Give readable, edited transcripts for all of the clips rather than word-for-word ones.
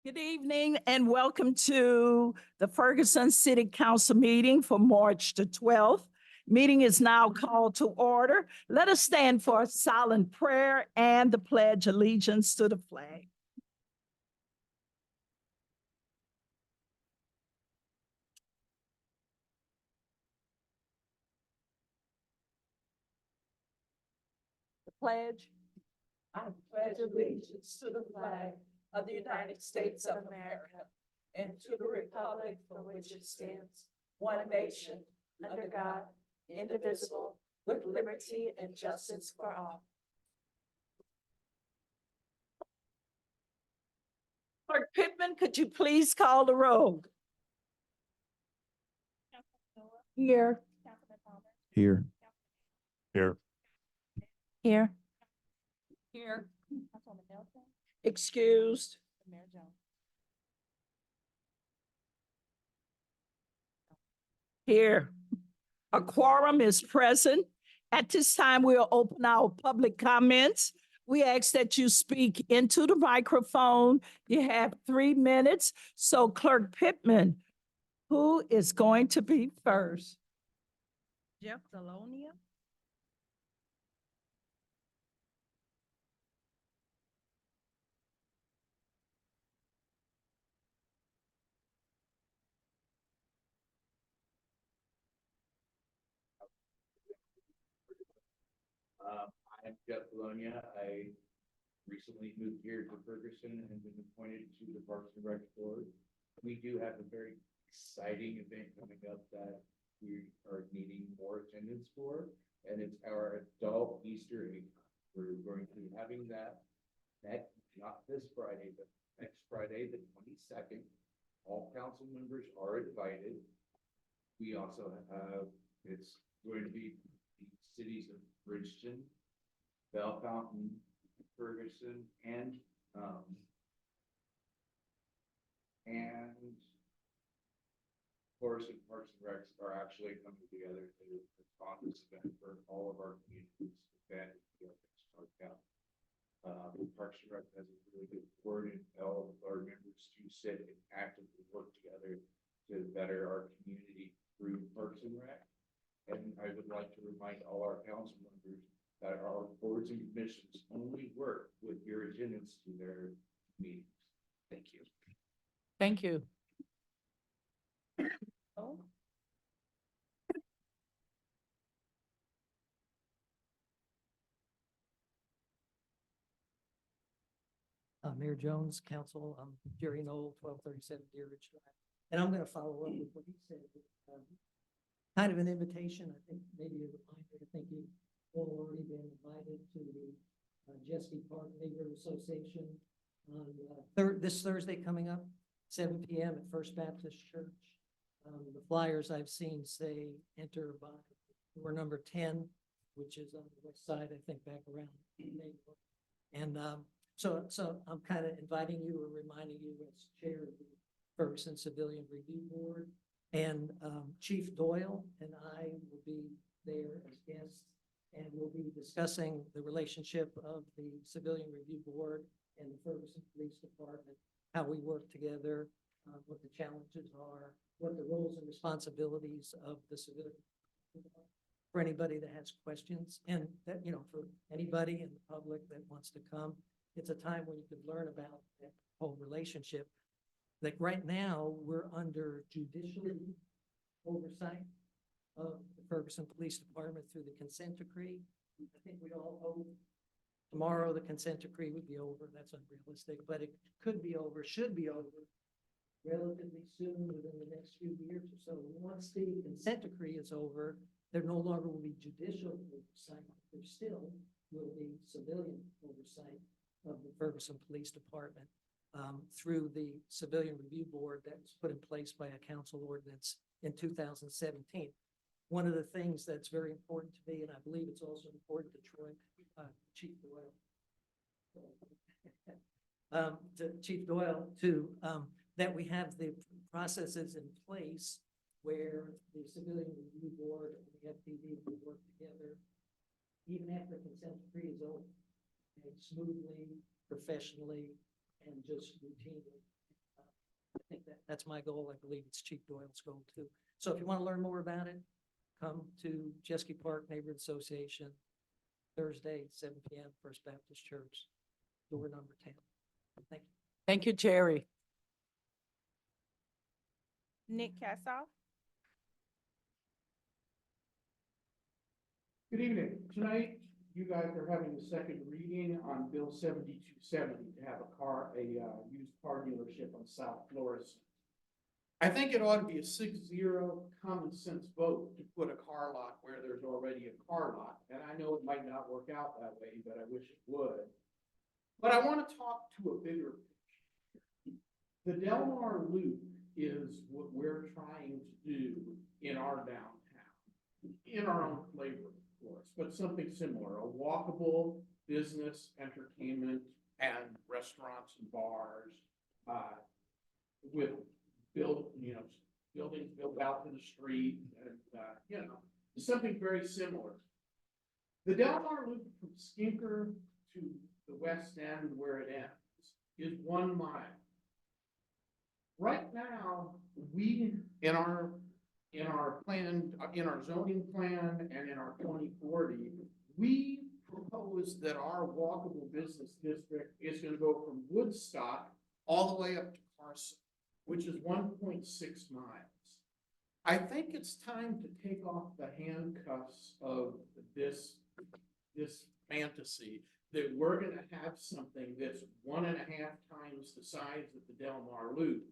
Good evening and welcome to the Ferguson City Council meeting for March the 12th. Meeting is now called to order. Let us stand for a silent prayer and the pledge allegiance to the flag. The pledge. I pledge allegiance to the flag of the United States of America and to the republic for which it stands, one nation, under God, indivisible, with liberty and justice for all. Clerk Pittman, could you please call the roll? Here. Here. Here. Here. Here. Excused. Here. A quorum is present. At this time, we'll open our public comments. We ask that you speak into the microphone. You have 3 minutes. So Clerk Pittman, who is going to be first? Jeff Zalonia? I'm Jeff Bologna. I recently moved here to Ferguson and been appointed to the Parks and Rec Board. We do have a very exciting event coming up that we are needing more attendance for, and it's our adult Easter egg hunt. We're going to be having that not this Friday, but next Friday, the 22nd. All council members are invited. We also have, it's going to be the cities of Bridgeton, Bell Fountain, Ferguson, and Forest and Parks and Recs are actually coming together to respond to this event for all of our communities. Parks and Rec has a really good board, and all of our members to sit and actively work together to better our community through Parks and Rec. And I would like to remind all our council members that our boards and commissions only work with your attendance to their meetings. Thank you. Thank you. Mayor Jones, Council, Jerry Knoll, 1237 Deer Ridge Drive. And I'm going to follow up with what he said. Kind of an invitation, I think maybe a reminder. I think you've all already been invited to the Jesse Park Neighborhood Association on this Thursday coming up, 7 p.m. at First Baptist Church. The flyers I've seen say enter by door number 10, which is on the west side, I think, back around the neighborhood. And so I'm kind of inviting you or reminding you as chair of the Ferguson Civilian Review Board, and Chief Doyle and I will be there as guests, and we'll be discussing the relationship of the Civilian Review Board and the Ferguson Police Department, how we work together, what the challenges are, what the roles and responsibilities of the civilian. For anybody that has questions, and that, you know, for anybody in the public that wants to come, it's a time when you can learn about that whole relationship. Like right now, we're under judicial oversight of the Ferguson Police Department through the consent decree. I think we all hope tomorrow the consent decree would be over. That's unrealistic, but it could be over, should be over relatively soon, within the next few years or so. Once the consent decree is over, there no longer will be judicial oversight. There still will be civilian oversight of the Ferguson Police Department through the Civilian Review Board that was put in place by a council ordinance in 2017. One of the things that's very important to me, and I believe it's also important to Troy, Chief Doyle, that we have the processes in place where the Civilian Review Board and the FPD will work together even after consent decree is over, and smoothly, professionally, and just routinely. I think that's my goal. I believe it's Chief Doyle's goal too. So if you want to learn more about it, come to Chesky Park Neighborhood Association, Thursday, 7 p.m., First Baptist Church, door number 10. Thank you. Thank you, Jerry. Nick Cassaw. Good evening. Tonight, you guys are having the second reading on Bill 7270 to have a used car dealership on South Florissant. I think it ought to be a 6-0 common sense vote to put a car lot where there's already a car lot. And I know it might not work out that way, but I wish it would. But I want to talk to a bigger picture. The Del Mar Loop is what we're trying to do in our downtown, in our own flavor, of course, but something similar, a walkable business, entertainment, and restaurants and bars, with buildings built out to the street, and, something very similar. The Del Mar Loop from Skinker to the west end where it ends is 1 mile. Right now, we, in our plan, in our zoning plan and in our 2040, we propose that our walkable business district is going to go from Woodstock all the way up to Carson, which is 1.6 miles. I think it's time to take off the handcuffs of this fantasy that we're going to have something that's 1.5 times the size of the Del Mar Loop.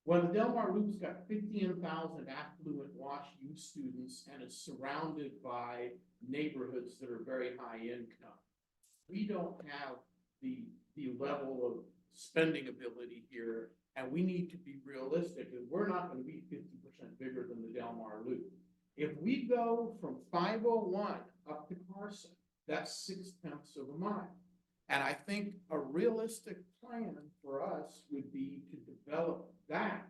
When the Del Mar Loop's got 15,000 affluent Wash U students and is surrounded by neighborhoods that are very high income, we don't have the level of spending ability here, and we need to be realistic, and we're not going to be 50% bigger than the Del Mar Loop. If we go from 501 up to Carson, that's 0.6 of a mile. And I think a realistic plan for us would be to develop that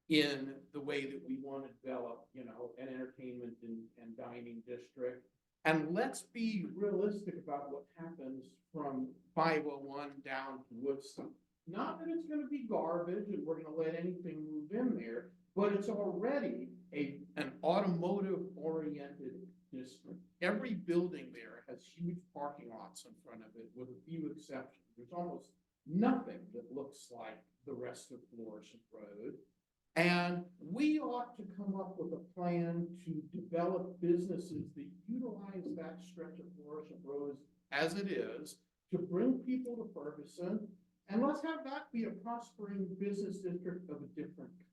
in the way that we want to develop, an entertainment and dining district. And let's be realistic about what happens from 501 down to Woodstock. Not that it's going to be garbage and we're going to let anything move in there, but it's already an automotive oriented district. Every building there has huge parking lots in front of it with a few exceptions. There's almost nothing that looks like the rest of Florissant Road. And we ought to come up with a plan to develop businesses that utilize that stretch of Florissant Road as it is to bring people to Ferguson. And let's have that be a prospering business district of a different kind.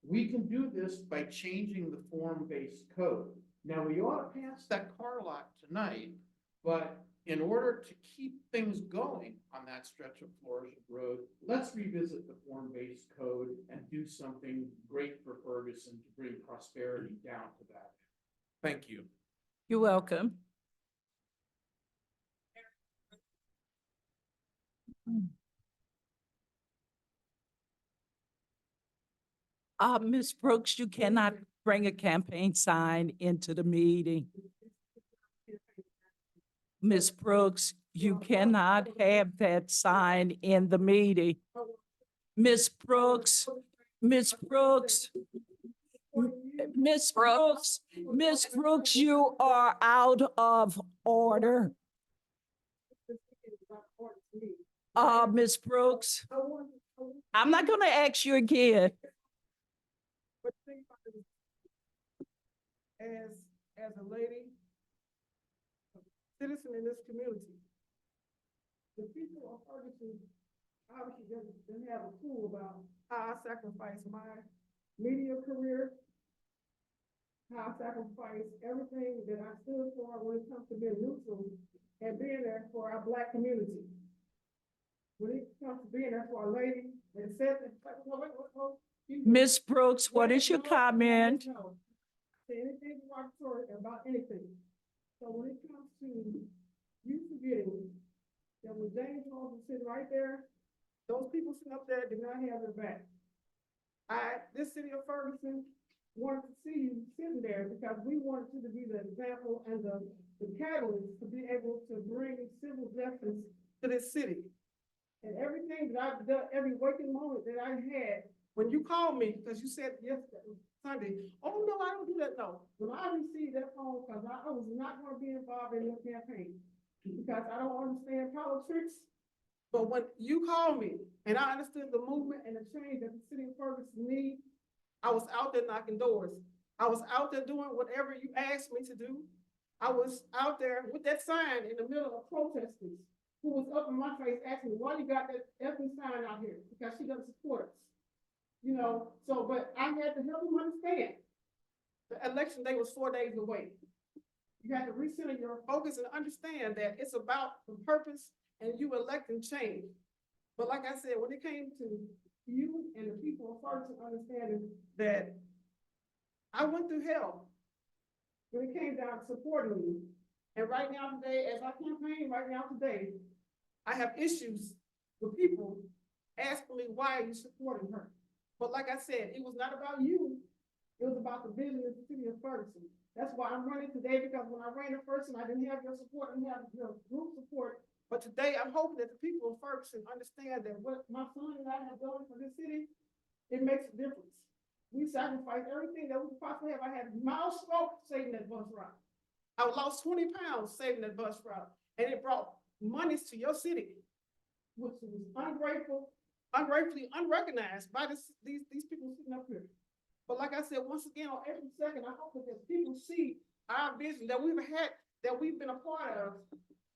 We can do this by changing the form-based code. Now, we ought to pass that car lot tonight, but in order to keep things going on that stretch of Florissant Road, let's revisit the form-based code and do something great for Ferguson to bring prosperity down to that. Thank you. You're welcome. Ms. Brooks, you cannot bring a campaign sign into the meeting. Ms. Brooks, you cannot have that sign in the meeting. Ms. Brooks, Ms. Brooks, Ms. Brooks, Ms. Brooks, you are out of order. Ms. Brooks, I'm not gonna ask you again. As a lady, citizen in this community, the people of Ferguson obviously didn't have a clue about how I sacrificed my media career, how I sacrificed everything that I stood for when it comes to being neutral and being there for our Black community. When it comes to being there for a lady that said that, Ms. Brooks, what is your comment? Say anything derogatory about anything. So when it comes to you forgetting that when James Holmes was sitting right there, those people sitting up there did not have their back. This city of Ferguson wanted to see you sitting there because we wanted you to be the example and the catalyst to be able to bring civil justice to this city. And everything that I've done, every waking moment that I had, when you called me, because you said yesterday, Sunday, oh, no, I don't do that, no. When I received that phone, because I was not gonna be involved in your campaign, because I don't understand politics. But when you called me, and I understood the movement and the change that the city of Ferguson needs, I was out there knocking doors. I was out there doing whatever you asked me to do. I was out there with that sign in the middle of protesters who was up in my face asking me, why you got that effing sign out here? Because she doesn't support us. You know, so, but I had to help them understand. The election day was 4 days away. You have to recenter your focus and understand that it's about the purpose and you electing change. But like I said, when it came to you and the people of Ferguson understanding that I went through hell when it came down to supporting you. And right now today, as I campaign right now today, I have issues with people asking me, why are you supporting her? But like I said, it was not about you. It was about the vision of the city of Ferguson. That's why I'm running today, because when I ran in person, I didn't have your support, I didn't have your group support. But today, I'm hoping that the people of Ferguson understand that what my son and I have done for this city, it makes a difference. We sacrificed everything that we could possibly have. I had miles smoked saving that bus route. I lost 20 pounds saving that bus route, and it brought monies to your city, which was ungratefully unrecognized by these people sitting up here. But like I said, once again, on April 2nd, I hope that people see our vision that we've had, that we've been a part of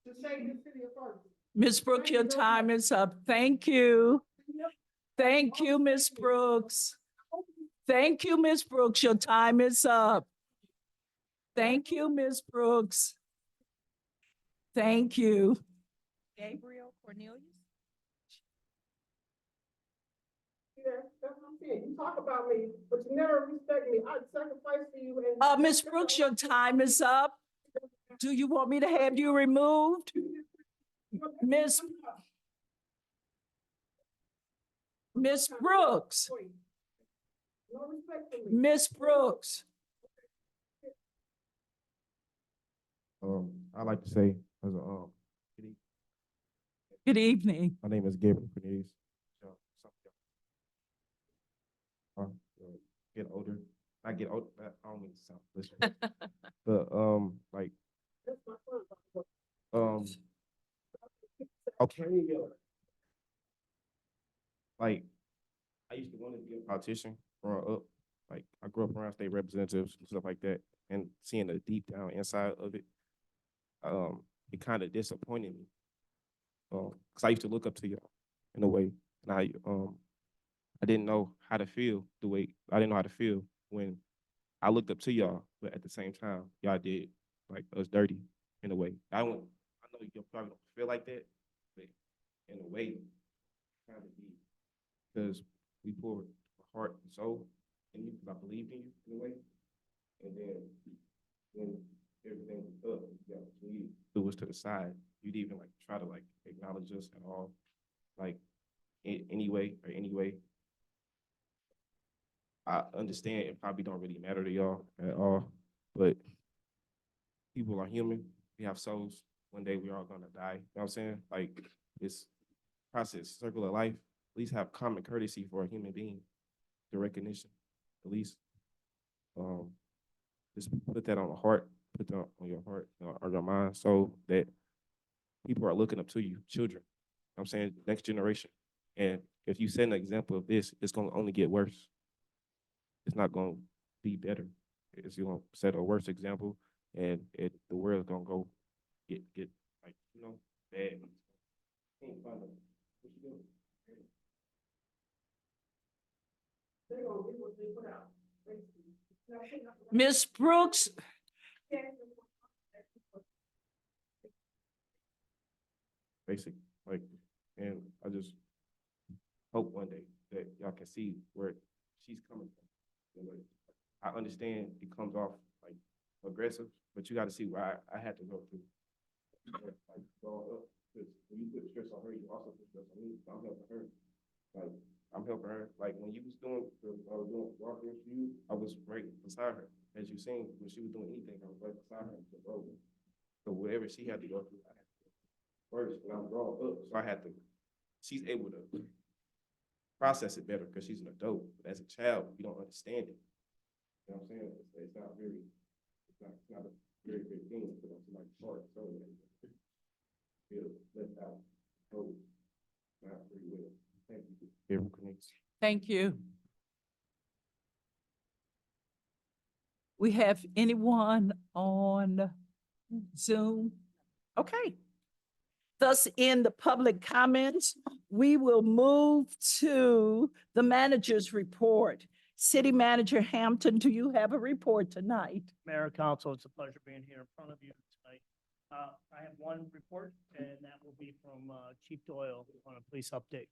to save the city of Ferguson. Ms. Brooks, your time is up. Thank you. Thank you, Ms. Brooks. Thank you, Ms. Brooks. Your time is up. Thank you, Ms. Brooks. Thank you. Gabriel Cornelius. Yeah, that's what I'm saying. You talk about me, but you never respect me. I sacrifice for you. And Ms. Brooks, your time is up. Do you want me to have you removed? Miss Brooks, No respect for me. Miss Brooks. I like to say, as a, Good evening. my name is Gabriel Cornelius. Get older. I get old. I don't mean to sound this, but like, That's my son. okay, like, I used to want to be a politician growing up. Like, I grew up around state representatives and stuff like that, and seeing the deep down inside of it, it kind of disappointed me. Because I used to look up to y'all in a way, and I didn't know how to feel the way I didn't know how to feel when I looked up to y'all, but at the same time, y'all did like us dirty in a way. I know you probably don't feel like that, but in a way, kind of be, because we poured heart and soul in you, because I believed in you in a way, and then when everything was up, you threw us to the side. You'd even like try to like acknowledge us at all, like in any way. I understand it probably don't really matter to y'all at all, but people are human. We have souls. One day we're all gonna die. You know what I'm saying? Like, this process, circle of life, at least have common courtesy for a human being, the recognition, at least. Just put that on the heart, put that on your heart or your mind, so that people are looking up to you, children. You know what I'm saying, next generation. And if you set an example of this, it's gonna only get worse. It's not gonna be better. It's gonna set a worse example, and the world's gonna go get like, bad. Can't find them. What you doing? They're gonna do what they put out. Miss Brooks, Basic, like, and I just hope one day that y'all can see where she's coming from. Like, I understand it comes off like aggressive, but you got to see where I had to go through. Like, growing up, because when you put stress on her, you also put stress on me. So I'm helping her. Like, I'm helping her. Like, when you was doing walking with you, I was right beside her. As you seen, when she was doing anything, I was right beside her. So whatever she had to go through, I had to go first when I was growing up. So I had to she's able to process it better because she's an adult. But as a child, you don't understand it. You know what I'm saying? It's not very, it's not a very big thing to put on somebody's heart. So feel left out. Oh, not pretty well. Thank you. Everyone connects. Thank you. We have anyone on Zoom? Okay. Thus, in the public comments, we will move to the manager's report. City Manager Hampton, do you have a report tonight? Mayor, Council, it's a pleasure being here in front of you tonight. I have one report, and that will be from Chief Doyle on a police update.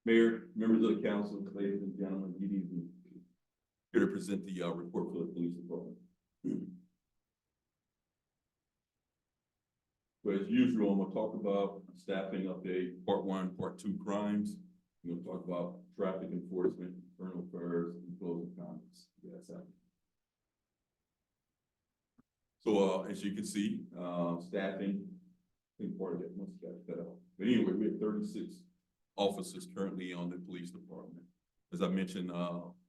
Mayor, members of the council, ladies and gentlemen, good evening. Here to present the report for the police department. So as usual, I'm gonna talk about staffing update, part one, part two crimes. I'm gonna talk about traffic enforcement, internal affairs, and closing comments. Yes, so as you can see, staffing, I think part of that must have got cut out. But anyway, we have 36 officers currently on the police department. As I mentioned,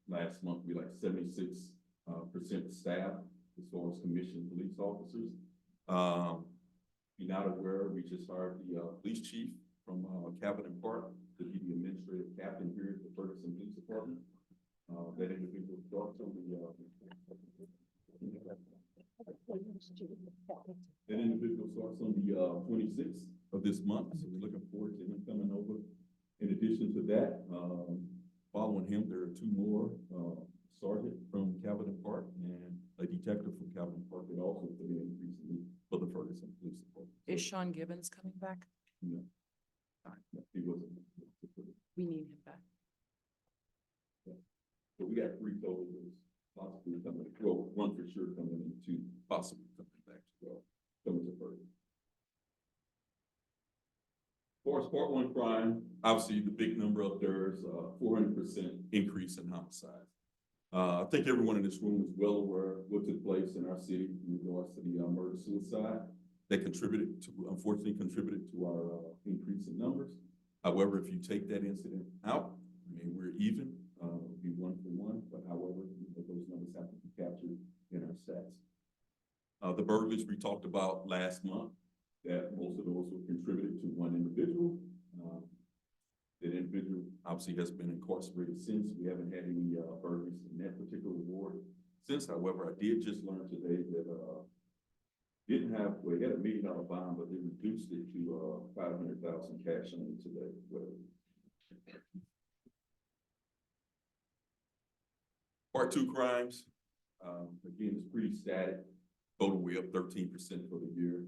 last month, we like 76% staff as far as commissioned police officers. If you're not aware, we just hired the police chief from Capitol Park to be the administrative captain here at the Ferguson Police Department. That individual starts on the 26th of this month, so we're looking forward to him coming over. In addition to that, following him, there are two more, sergeant from Capitol Park and a detective from Capitol Park that also put in recently for the Ferguson Police Department. Is Sean Gibbons coming back? No. No, he wasn't. We need him back. So we got three total, there's possibly coming, well, one for sure coming in, two possibly coming back as well, coming to Ferguson. As far as part one crime, obviously the big number up there is 400% increase in homicide. I think everyone in this room is well aware of what took place in our city in regards to the murder suicide that unfortunately contributed to our increase in numbers. However, if you take that incident out, I mean, we're even, be 1 for 1, but however, those numbers have to be captured in our stats. The burglaries we talked about last month, that most of those were contributed to one individual. That individual obviously has been incarcerated since. We haven't had any burglaries in that particular ward since. However, I did just learn today that they had a $1 million bond, but they reduced it to 500,000 cash only today. Part two crimes, again, it's pretty static. Total way up 13% for the year.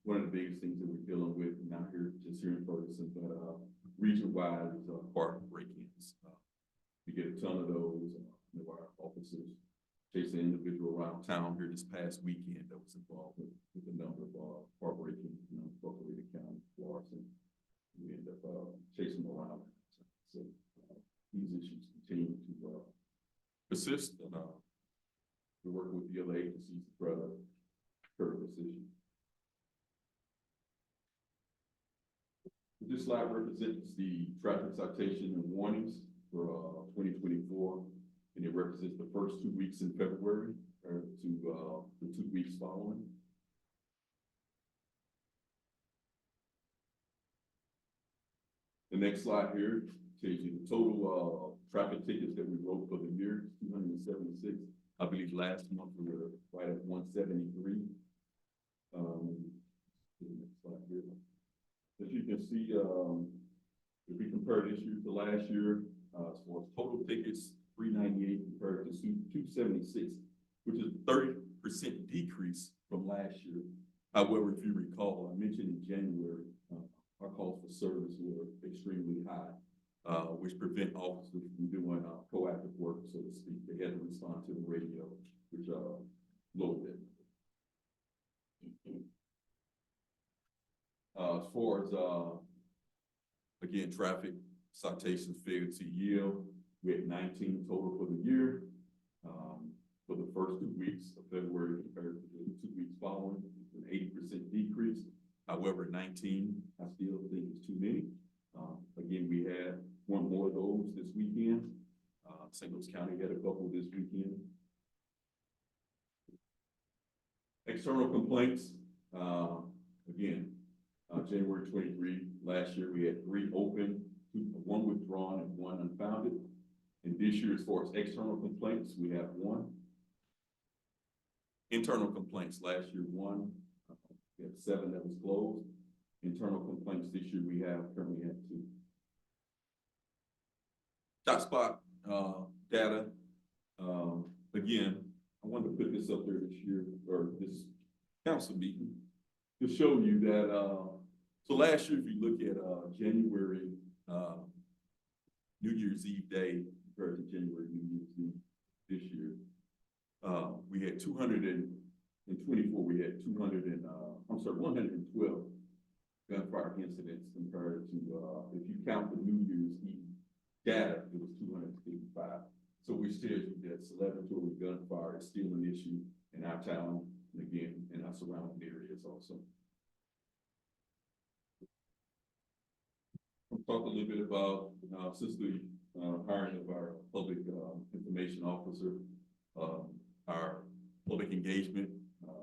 One of the biggest things that we're dealing with, not here, just here in Ferguson, but region-wide is park break-ins. We get a ton of those. Our officers chased an individual around town here this past weekend that was involved with a number of park break-ins, Buckley County, Larson. We end up chasing them around. So these issues continue to persist, and we're working with the other agencies to try to curb this issue. This slide represents the traffic citation and warnings for 2024, and it represents the first 2 weeks in February to the 2 weeks following. The next slide here tells you the total traffic tickets that we wrote for the year, 276. I believe last month we were right at 173. The next slide here. As you can see, if we compare this year to last year, as far as total tickets, 398 compared to 276, which is a 30% decrease from last year. However, if you recall, I mentioned in January, our calls for service were extremely high, which prevent officers from doing proactive work, so to speak. They had to respond to the radio, which lowered it. As far as, again, traffic citations failed to yield, we had 19 total for the year. For the first 2 weeks of February compared to the 2 weeks following, an 80% decrease. However, 19, I still think is too many. Again, we had one more of those this weekend. St. Louis County had a couple this weekend. External complaints, again, January 23, last year we had 3 open, 1 withdrawn and 1 unfounded. And this year, as far as external complaints, we have 1. Internal complaints, last year 1, we had 7 that was closed. Internal complaints this year, we currently have 2. Hotspot data, again, I wanted to put this up there this year, or this council meeting, to show you that, so last year, if you look at January, New Year's Eve day compared to January New Year's Eve this year, we had 224, we had 112 gunfire incidents compared to, if you count the New Year's Eve data, it was 255. So we still, that celebratory gunfire is still an issue in our town, and again, in our surrounding areas also. I'll talk a little bit about, since the hiring of our public information officer, our public engagement,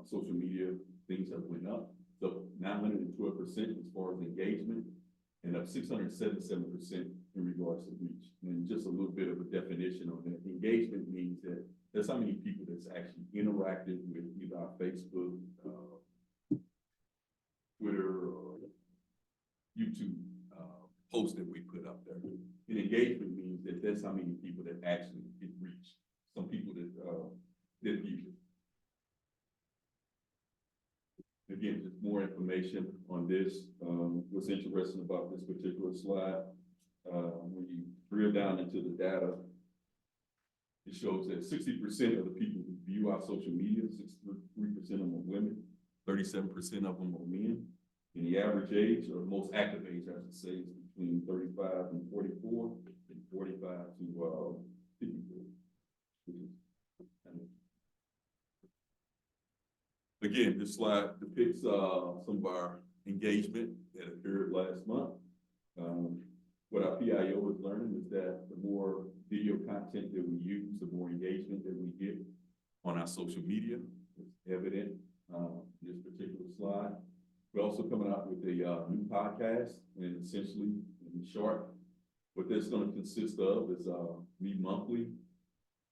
social media, things have went up. So 912% as far as engagement, and up 677% in regards to reach. And just a little bit of a definition on that. Engagement means that that's how many people that's actually interacted with either our Facebook, Twitter, or YouTube posts that we put up there. And engagement means that that's how many people that actually get reached. Some people that view it. Again, just more information on this. What's interesting about this particular slide, when you drill down into the data, it shows that 60% of the people who view our social media, 63% of them are women, 37% of them are men. And the average age, or most active age, I should say, is between 35 and 44, and 45 to 54, which is again, this slide depicts some of our engagement that occurred last month. What our PIO is learning is that the more video content that we use, the more engagement that we get on our social media. It's evident in this particular slide. We're also coming out with a new podcast, and essentially, in short, what that's going to consist of is me monthly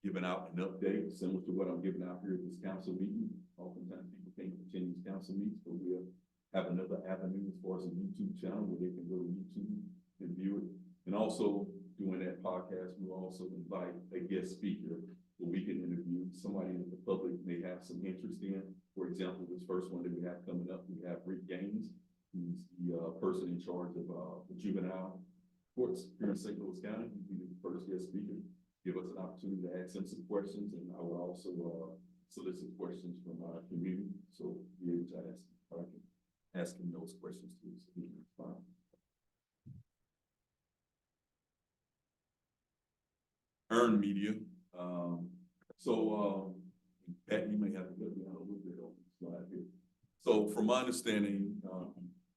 giving out an update similar to what I'm giving out here at this council meeting. Oftentimes people can't attend these council meetings, but we'll have another avenue as far as a YouTube channel where they can go to YouTube and view it. And also doing that podcast, we'll also invite a guest speaker where we can interview somebody that the public may have some interest in. For example, this first one that we have coming up, we have Rick Gaines, who's the person in charge of the juvenile courts here in St. Louis County. He'll be the first guest speaker. Give us an opportunity to ask him some questions, and I will also solicit questions from our community, so be able to ask him those questions too, so he can respond. Earned media. Pat, you may have to let me out a little bit on the slide here. So from my understanding,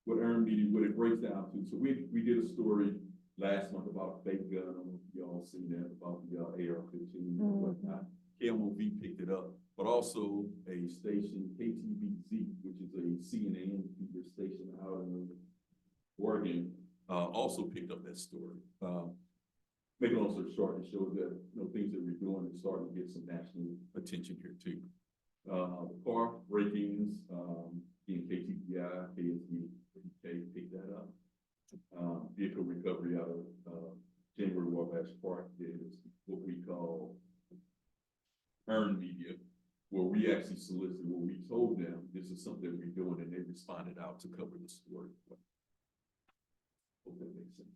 what earned media, what it breaks down to, so we did a story last month about a fake gun. I don't know if y'all seen that, about the AR-15 or whatnot. KMOV picked it up, but also a station, KTVZ, which is a CNN feeder station out in Oregon, also picked up that story. Making also short, it shows that things that we're doing is starting to get some national attention here too. The car break-ins, KTVI, KSB, picked that up. Vehicle recovery out of January Wabash Park is what we call earned media, where we actually solicited, where we told them this is something we're doing, and they responded out to cover the story. Hope that makes sense.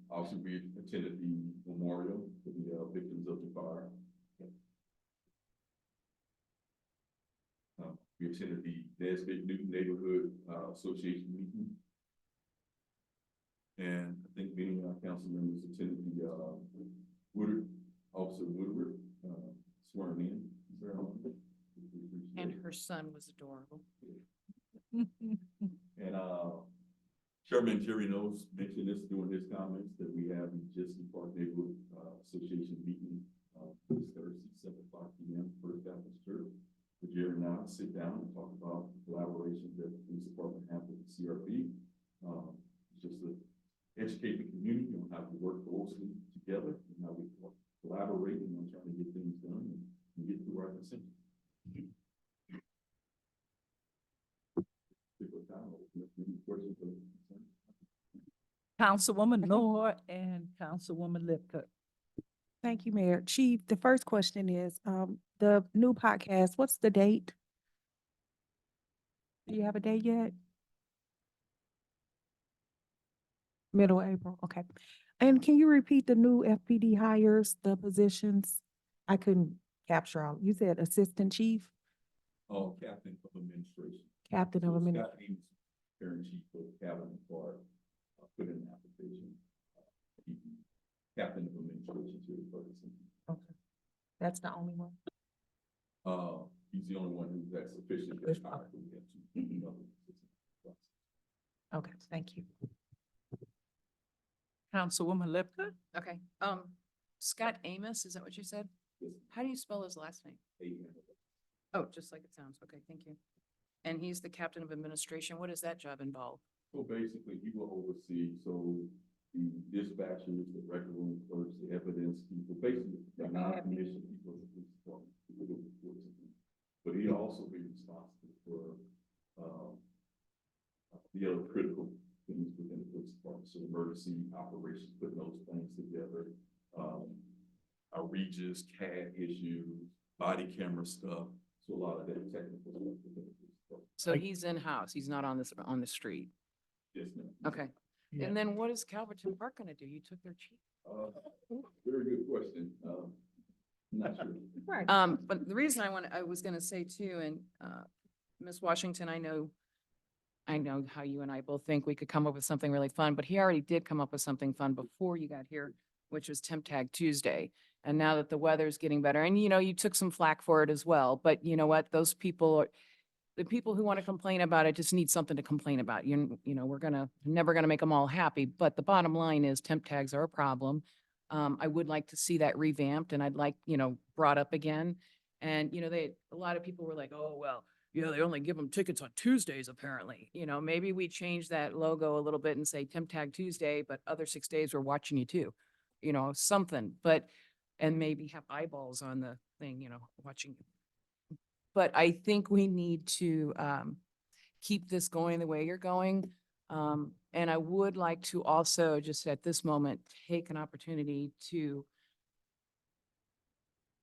Also, we attended the memorial for the victims of the fire. We attended the Nesbitt Newton Neighborhood, Association meeting. And I think many of our council members attended the, Woodard, Officer Woodward, sworn in ceremony. And her son was adorable. And, Chairman Jerry Knowles mentioned this during his comments, that we have the Jesse Park Neighborhood, Association meeting, this Thursday, 7:00 p.m., First Baptist Church. For Jerry and I to sit down and talk about the collaboration that the police department have with the CRP. Just to educate the community on how to work closely together and how we collaborate on trying to get things done and get through our consent. Councilwoman Lord and Councilwoman Lipka. Thank you, Mayor. Chief, the first question is, the new podcast, what's the date? Do you have a date yet? Middle of April, okay. And can you repeat the new FPD hires, the positions? I couldn't capture all. You said assistant chief, Captain of administration. captain of administration. Scott Ames, parent chief of cabinet part, put in an application. Captain of administration to Ferguson. Okay. That's the only one? He's the only one who's that's officially got hired. We have two other assistants. Okay, thank you. Councilwoman Lipka. Okay, Scott Amos, is that what you said? Yes. How do you spell his last name? Oh, just like it sounds. Okay, thank you. And he's the captain of administration. What does that job involve? So basically, he will oversee, so the dispatchers, the record room clerks, the evidence people, basically, the non-commissioned people in the police department. People who report to him. But he'll also be responsible for, the other critical things within the police department, so emergency operations, putting those things together. Our Regis, CAD issues, body camera stuff, so a lot of that technical stuff within the police department. So he's in-house. He's not on the street. Yes, ma'am. Okay. Yeah. And then what is Calverton Park gonna do? You took their chief. Very good question. Not sure. Right. But the reason I was gonna say too, and, Ms. Washington, I know how you and I both think we could come up with something really fun, but he already did come up with something fun before you got here, which was Temp Tag Tuesday. And now that the weather's getting better, and you took some flack for it as well, but you know what? Those people are, the people who want to complain about it just need something to complain about. We're never gonna make them all happy, but the bottom line is temp tags are a problem. I would like to see that revamped and I'd like, brought up again. And, a lot of people were like, oh, well, yeah, they only give them tickets on Tuesdays, apparently. Maybe we change that logo a little bit and say temp tag Tuesday, but other 6 days we're watching you too. Something, and maybe have eyeballs on the thing, watching. But I think we need to keep this going the way you're going. And I would like to also just at this moment, take an opportunity to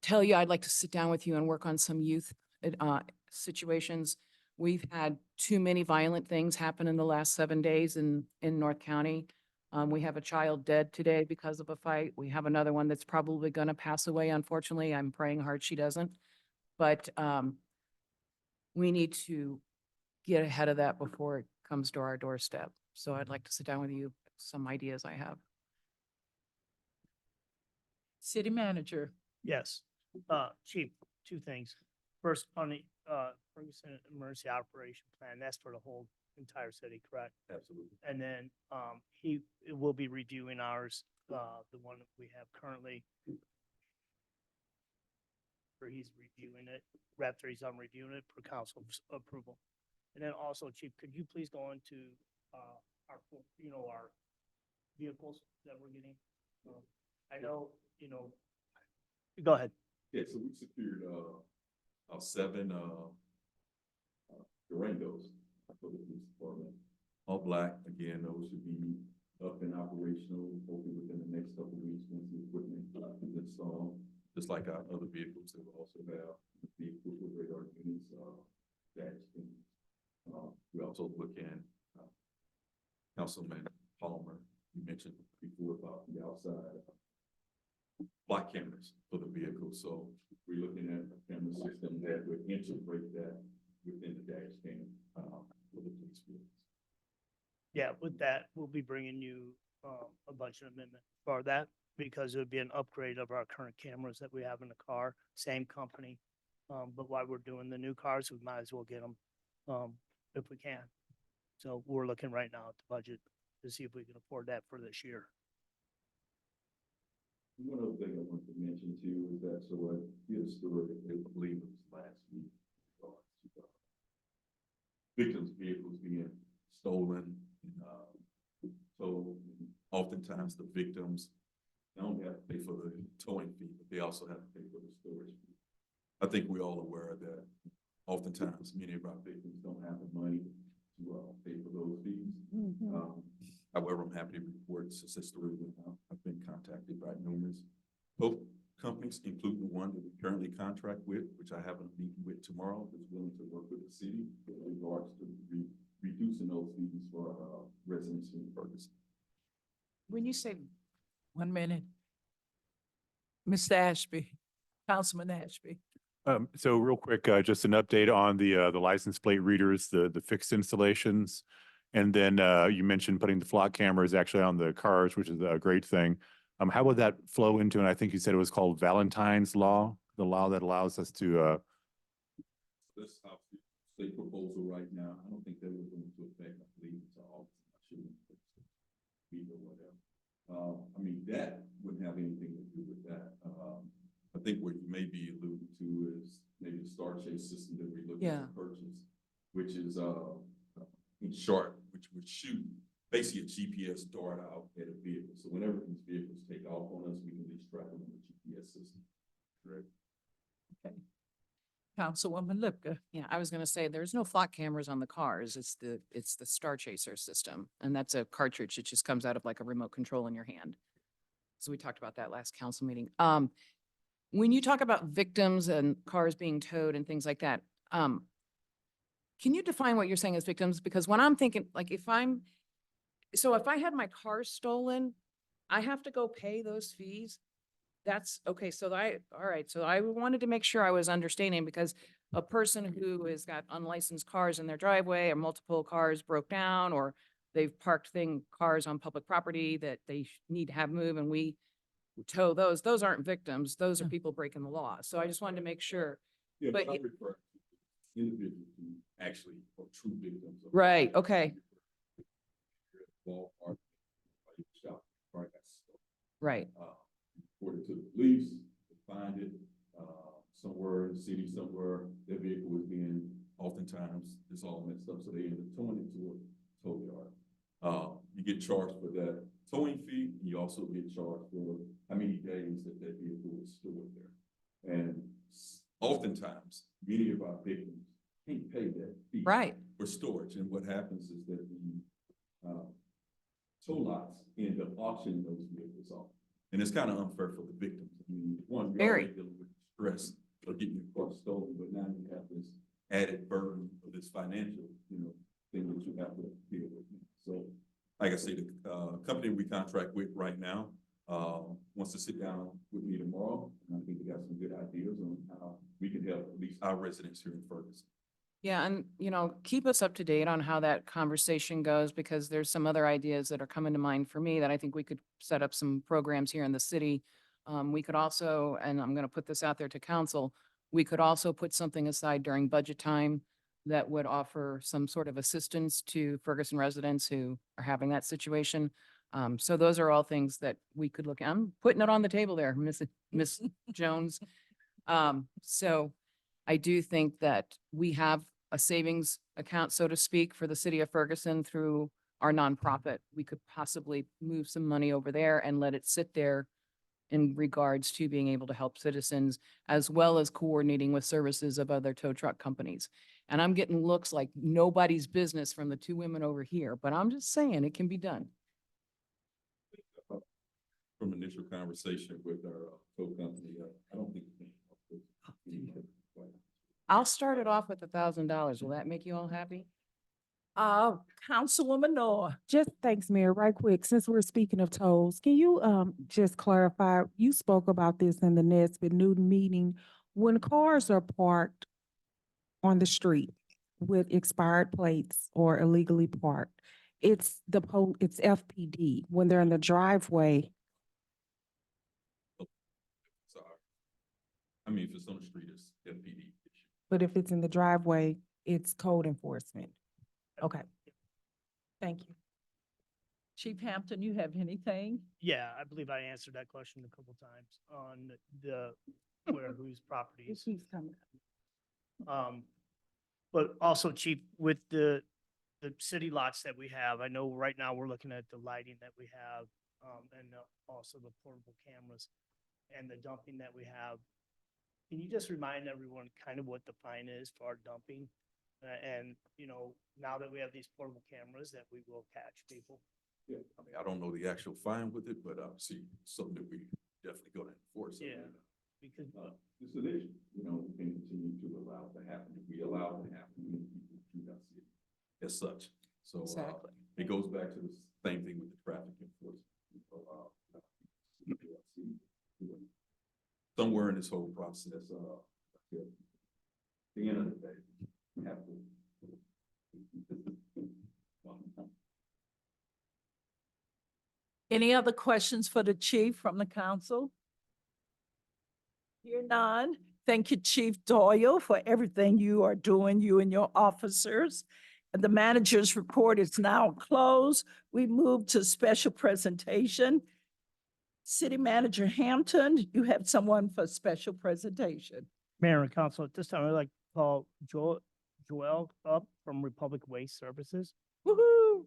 tell you, I'd like to sit down with you and work on some youth situations. We've had too many violent things happen in the last 7 days in North County. We have a child dead today because of a fight. We have another one that's probably going to pass away. Unfortunately, I'm praying hard she doesn't. But we need to get ahead of that before it comes to our doorstep. So I'd like to sit down with you, some ideas I have. City Manager. Yes, Chief, two things. First, on the Ferguson Emergency Operation Plan, that's for the whole entire city, correct? Absolutely. And then he will be reviewing ours, the one that we have currently. Where he's reviewing it, after he's done reviewing it for council approval. And then also, Chief, could you please go into our vehicles that we're getting? I know, go ahead. Yeah, so we secured, 7, Durangos for the police department. All black, again, those should be up and operational, hopefully within the next couple of weeks once the equipment is installed. Just like our other vehicles that we also have, vehicles with radar units, dash things. We also look in, Councilman Palmer, you mentioned before about the outside block cameras for the vehicles. So we're looking at a camera system that would integrate that within the dash cam, for the police vehicles. Yeah, with that, we'll be bringing you, a budget amendment for that because it would be an upgrade of our current cameras that we have in the car, same company. But while we're doing the new cars, we might as well get them, if we can. So we're looking right now at the budget to see if we can afford that for this year. One other thing I want to mention too is that, so I did a story, I believe it was last week. Victims' vehicles being stolen and, told. Oftentimes the victims not only have to pay for the towing fee, but they also have to pay for the storage fee. I think we're all aware that oftentimes many of our victims don't have the money to, pay for those fees. However, I'm happy to report since this story went out, I've been contacted by numerous both companies, including the one that we currently contract with, which I have a meeting with tomorrow, that's willing to work with the city with regards to reducing those fees for, residents in Ferguson. When you say 1 minute. Mr. Ashby, Councilman Ashby. So real quick, just an update on the license plate readers, the fixed installations. And then, you mentioned putting the flock cameras actually on the cars, which is a great thing. How would that flow into, and I think you said it was called Valentine's Law, the law that allows us to, This state proposal right now, I don't think that will go into effect, I believe, until August. I shouldn't week or whatever. I mean, that wouldn't have anything to do with that. I think what you may be alluding to is maybe the Star Chase system that we're looking Yeah. to purchase, which is, in short, which would shoot basically a GPS dart out at a vehicle. So whenever these vehicles take off on us, we can at least track them on the GPS system. Correct. Councilwoman Lipka. Yeah, I was gonna say, there's no flock cameras on the cars. It's the Star Chaser system. And that's a cartridge. It just comes out of like a remote control in your hand. So we talked about that last council meeting. When you talk about victims and cars being towed and things like that, can you define what you're saying as victims? Because when I'm thinking, like, if I had my car stolen, I have to go pay those fees. That's okay. So all right. So I wanted to make sure I was understanding because a person who has got unlicensed cars in their driveway or multiple cars broke down, or they've parked cars on public property that they need to have moved and we tow those aren't victims. Those are people breaking the law. So I just wanted to make sure. Yeah, But but I it- refer to individuals who actually are true victims. of- Right, okay. Ballpark, shop, car got stolen. Right. Reported to the police, they find it, somewhere in the city, somewhere, their vehicle was being, oftentimes, it's all messed up, so they end up towing it to a tow yard. You get charged for that towing fee, and you also get charged for how many days that vehicle was stored there. And oftentimes, many of our victims can't pay that fee. Right. For storage, and what happens is that the, tow lots end up auctioning those vehicles off. And it's kind of unfair for the victims. I mean, one, you're Very. already dealing with stress of getting your car stolen, but now you have this added burden of this financial, thing that you have to deal with. So, like I say, the company we contract with right now wants to sit down with me tomorrow, and I think they got some good ideas on how we can help at least our residents here in Ferguson. Yeah, and keep us up to date on how that conversation goes, because there's some other ideas that are coming to mind for me that I think we could set up some programs here in the city. We could also, and I'm going to put this out there to council, we could also put something aside during budget time that would offer some sort of assistance to Ferguson residents who are having that situation. So those are all things that we could look at. I'm putting it on the table there, Miss Jones. So I do think that we have a savings account, so to speak, for the city of Ferguson through our nonprofit. We could possibly move some money over there and let it sit there in regards to being able to help citizens, as well as coordinating with services of other tow truck companies. And I'm getting looks like nobody's business from the two women over here, but I'm just saying it can be done. From initial conversation with our tow company, I don't think. I'll start it off with $1,000. Will that make you all happy? Councilwoman Noah. Just thanks, Mayor. Right quick, since we're speaking of tolls, can you just clarify, you spoke about this in the Nesbitt Newton meeting, when cars are parked on the street, with expired plates or illegally parked. It's it's FPD. When they're in the driveway, Sorry. I mean, if it's on the street, it's FPD issue. but if it's in the driveway, it's code enforcement. Okay. Thank you. Chief Hampton, you have anything? Yeah, I believe I answered that question a couple times on the, where whose properties. He's coming. But also, Chief, with the city lots that we have, I know right now we're looking at the lighting that we have, and also the portable cameras and the dumping that we have. Can you just remind everyone kind of what the fine is for our dumping? And, you know, now that we have these portable cameras, that we will catch people. Yeah, I mean, I don't know the actual fine with it, but obviously something that we definitely gonna enforce. Yeah. Because, It's an issue, you know, we can continue to allow it to happen. If we allow it to happen, we need people to treat our city as such. So, Exactly. it goes back to the same thing with the traffic enforcement. Somewhere in this whole process, at the end of the day, we have to. Any other questions for the chief from the council? Hear none. Thank you, Chief Doyle, for everything you are doing, you and your officers. And the manager's report is now closed. We move to special presentation. City Manager Hampton, you have someone for special presentation. Mayor and Council, at this time, I'd like to call Joel up from Republic Waste Services. Woo-hoo.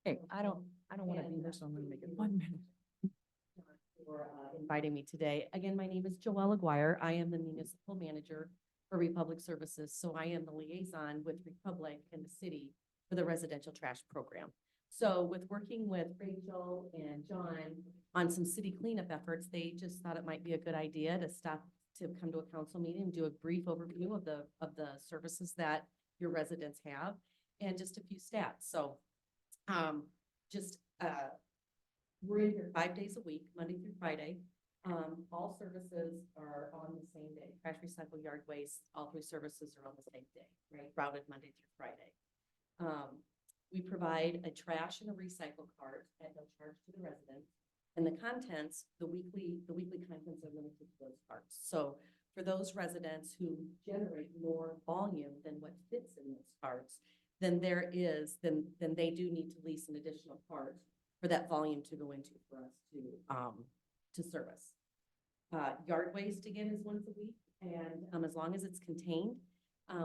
Hey, I don't want to be here, so I'm gonna make it 1 minute. For inviting me today. Again, my name is Joelle Aguirre. I am the municipal manager for Republic Services. So I am the liaison with Republic and the city for the residential trash program. So with working with Rachel and John on some city cleanup efforts, they just thought it might be a good idea to come to a council meeting, do a brief overview of the services that your residents have and just a few stats. So we're in here 5 days a week, Monday through Friday. All services are on the same day. Trash, recycle, yard waste, all three services are on the same day, right? Routed Monday through Friday. We provide a trash and a recycle cart at no charge to the residents. And the contents, the weekly contents are limited to those carts. So for those residents who generate more volume than what fits in those carts, then they do need to lease an additional cart for that volume to go into for us to service. Yard waste again is once a week, and as long as it's contained,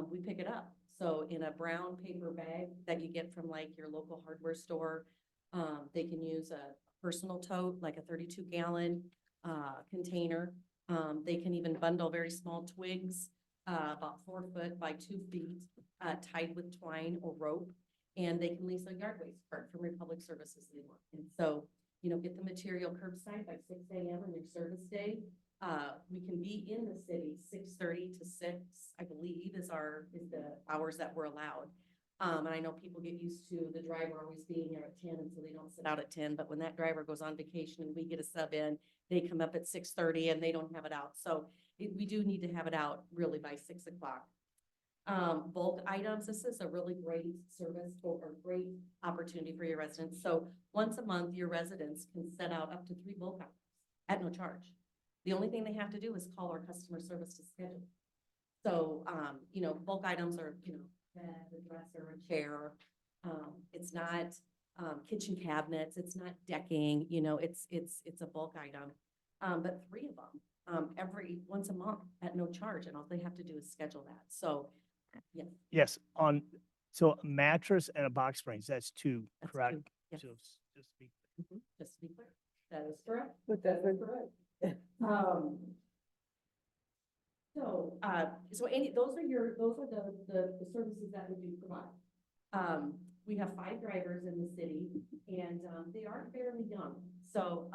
we pick it up. So in a brown paper bag that you get from like your local hardware store, they can use a personal tote, like a 32-gallon container. They can even bundle very small twigs, about 4 foot by 2 feet, tied with twine or rope. And they can lease a yard waste cart from Republic Services they want. And so, you know, get the material curbside by 6 a.m. on your service day. We can be in the city 6:30 to 6, I believe, is the hours that we're allowed. And I know people get used to the driver always being there at 10, and so they don't sit out at 10. But when that driver goes on vacation and we get a sub in, they come up at 6:30 and they don't have it out. So we do need to have it out really by 6 o'clock. Bulk items, this is a really great service or great opportunity for your residents. So once a month, your residents can set out up to 3 bulk items at no charge. The only thing they have to do is call our customer service to schedule. So, you know, bulk items are, you know, bed, a dresser, a chair. It's not kitchen cabinets, it's not decking, you know, it's a bulk item. But 3 of them once a month at no charge, and all they have to do is schedule that. So, yeah. Yes, so a mattress and a box springs, that's 2, That's correct? 2, yes. So just be. Just to be clear, that is correct. But that's correct. So those are the services that we do provide. We have 5 drivers in the city, and they are fairly young. So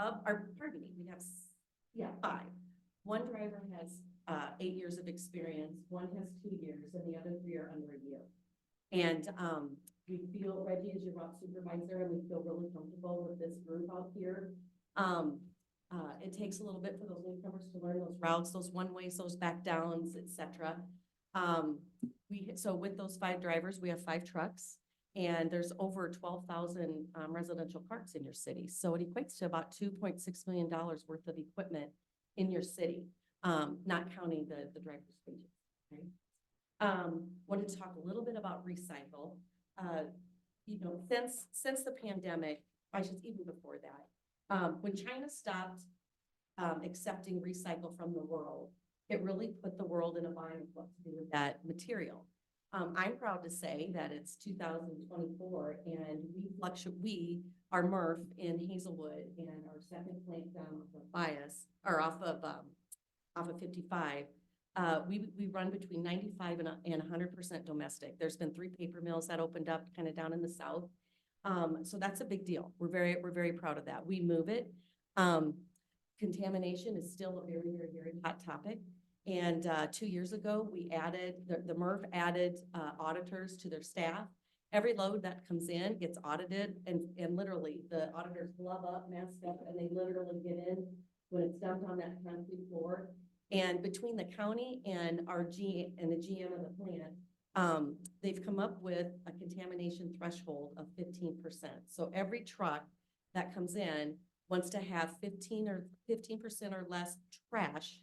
we have 5. One driver has 8 years of experience, one has 2 years, and the other 3 are under a year. And we feel Reggie is your route supervisor, and we feel really comfortable with this group out here. It takes a little bit for those newcomers to learn those routes, those one-ways, those back downs, et cetera. So with those 5 drivers, we have 5 trucks. And there's over 12,000 residential carts in your city. So it equates to about $2.6 million worth of equipment in your city, not counting the driver's wages. Okay. Wanted to talk a little bit about recycle. You know, since the pandemic, I should even before that, when China stopped accepting recycle from the world, it really put the world in a bind of what to do with that material. I'm proud to say that it's 2024 and our MRF in Hazelwood and our second plant down off of 55, we run between 95 and 100% domestic. There's been 3 paper mills that opened up kind of down in the south. So that's a big deal. We're very proud of that. We move it. Contamination is still a very hot topic. And 2 years ago, we added, the MRF added auditors to their staff. Every load that comes in gets audited and literally the auditors glove up, mask up, and they literally get in when it's dumped on that concrete floor. And between the county and the GM of the plant, they've come up with a contamination threshold of 15%. So every truck that comes in wants to have 15% or less trash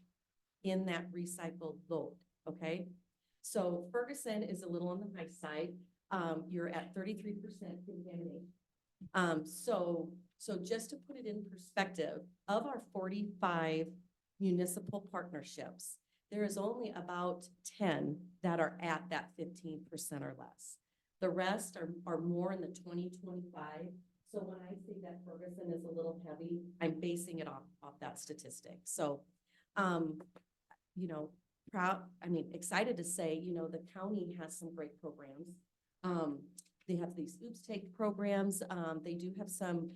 in that recycled load, okay? So Ferguson is a little on the high side. You're at 33% contamination. So just to put it in perspective, of our 45 municipal partnerships, there is only about 10 that are at that 15% or less. The rest are more in the 20-25. So when I say that Ferguson is a little heavy, I'm basing it off that statistic. So, you know, excited to say, you know, the county has some great programs. They have these Oops Take programs. They do have some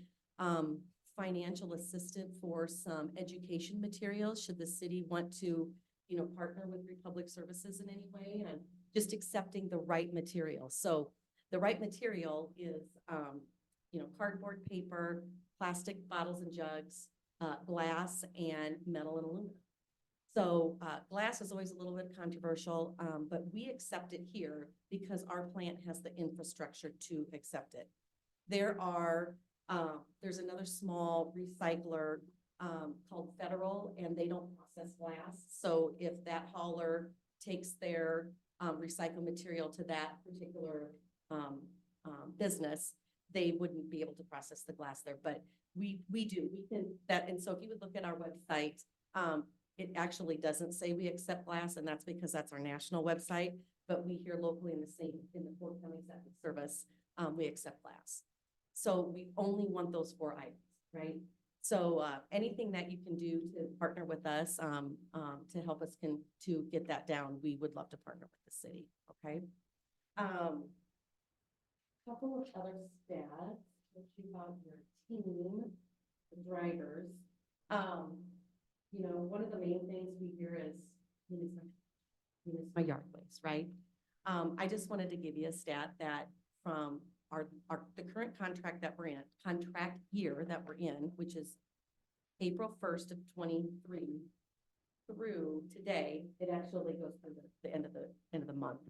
financial assistance for some education materials should the city want to, you know, partner with Republic Services in any way, and just accepting the right material. So the right material is, you know, cardboard, paper, plastic bottles and jugs, glass, and metal and aluminum. So glass is always a little bit controversial, but we accept it here because our plant has the infrastructure to accept it. There's another small recycler called Federal, and they don't process glass. So if that hauler takes their recycled material to that particular business, they wouldn't be able to process the glass there. But we do. We can that. And so if you would look at our website, it actually doesn't say we accept glass, and that's because that's our national website. But we here locally in the 4 counties that we service, we accept glass. So we only want those 4 items, right? So anything that you can do to partner with us to help us to get that down, we would love to partner with the city. Okay. Couple of other stats that you have your team, the drivers. You know, one of the main things we hear is, it's my yard waste, right? I just wanted to give you a stat that from the current contract that we're in, contract year that we're in, which is April 1st of 23 through today, it actually goes through the end of the month.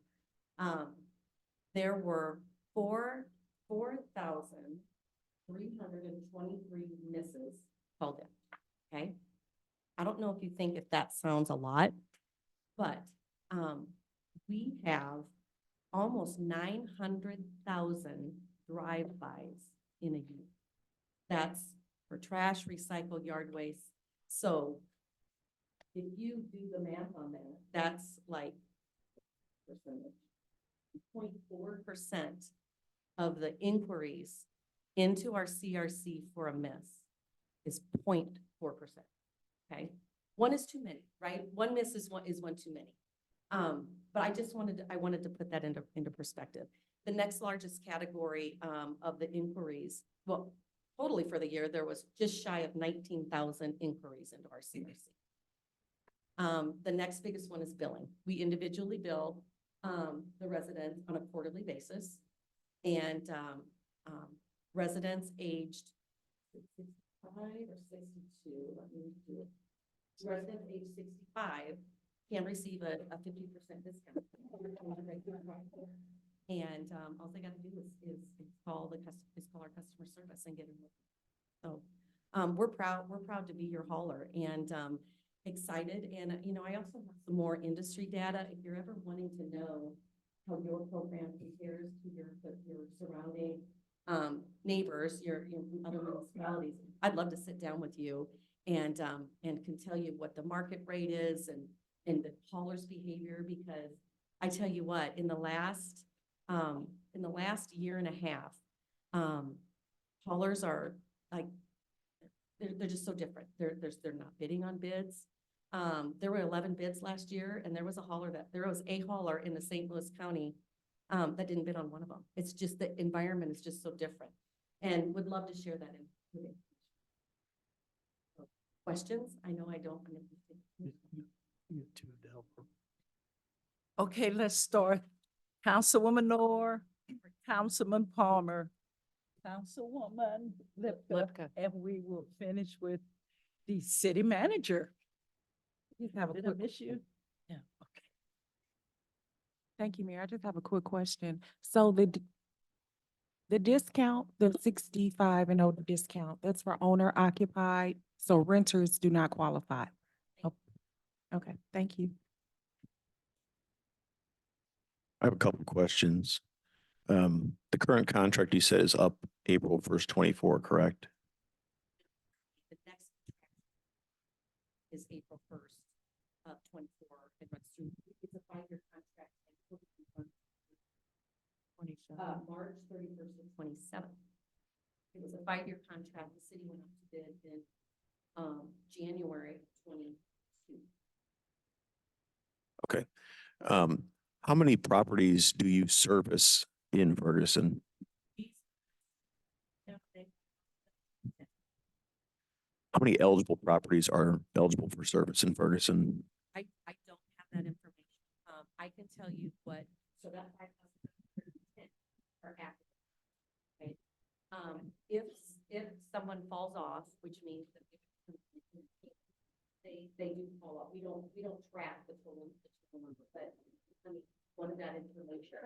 There were 4,323 misses called in. Okay. I don't know if you think if that sounds a lot, but we have almost 900,000 drive-bys in a year. That's for trash, recycled, yard waste. So if you do the math on that, that's like 0.4% of the inquiries into our CRC for a miss is 0.4%. Okay, 1 is too many, right? 1 miss is one too many. But I wanted to put that into perspective. The next largest category of the inquiries, well, totally for the year, there was just shy of 19,000 inquiries into our CRC. The next biggest one is billing. We individually bill the residents on a quarterly basis, and residents aged or 62, let me do it. Resident age 65 can receive a 50% discount. And, all they gotta do is call call our customer service and get them. So, we're proud to be your hauler and, excited. And, I also have some more industry data. If you're ever wanting to know how your program compares to your surrounding, neighbors, your other municipalities, I'd love to sit down with you and can tell you what the market rate is and the hauler's behavior, because I tell you what, in the last year and a half, haulers are like, they're just so different. They're not bidding on bids. There were 11 bids last year, and there was a hauler in the St. Louis County that didn't bid on one of them. It's just the environment is just so different, and would love to share that with you. Questions? I know I don't. You two to help her. Okay, let's start. Councilwoman Orr, Councilman Palmer, Councilwoman Lipka, Lipka. and we will finish with the city manager. Just have a Did I quick, miss you? Yeah. Thank you, Mayor. I just have a quick question. So the discount, the 65 and older discount, that's for owner occupied, so renters do not qualify. Oh, okay, thank you. I have a couple of questions. The current contract you said is up April 1st, 24, correct? The next contract is April 1st of 24. It runs through, it's a 5-year contract. March 31st of 27. It was a 5-year contract. The city went up to bid in January 22. Okay. How many properties do you service in Ferguson? How many eligible properties are eligible for service in Ferguson? I don't have that information. I can tell you what, so that 5,010 are active. Right? If someone falls off, which means that they do fall off, we don't track the total number, but I mean, one of that information,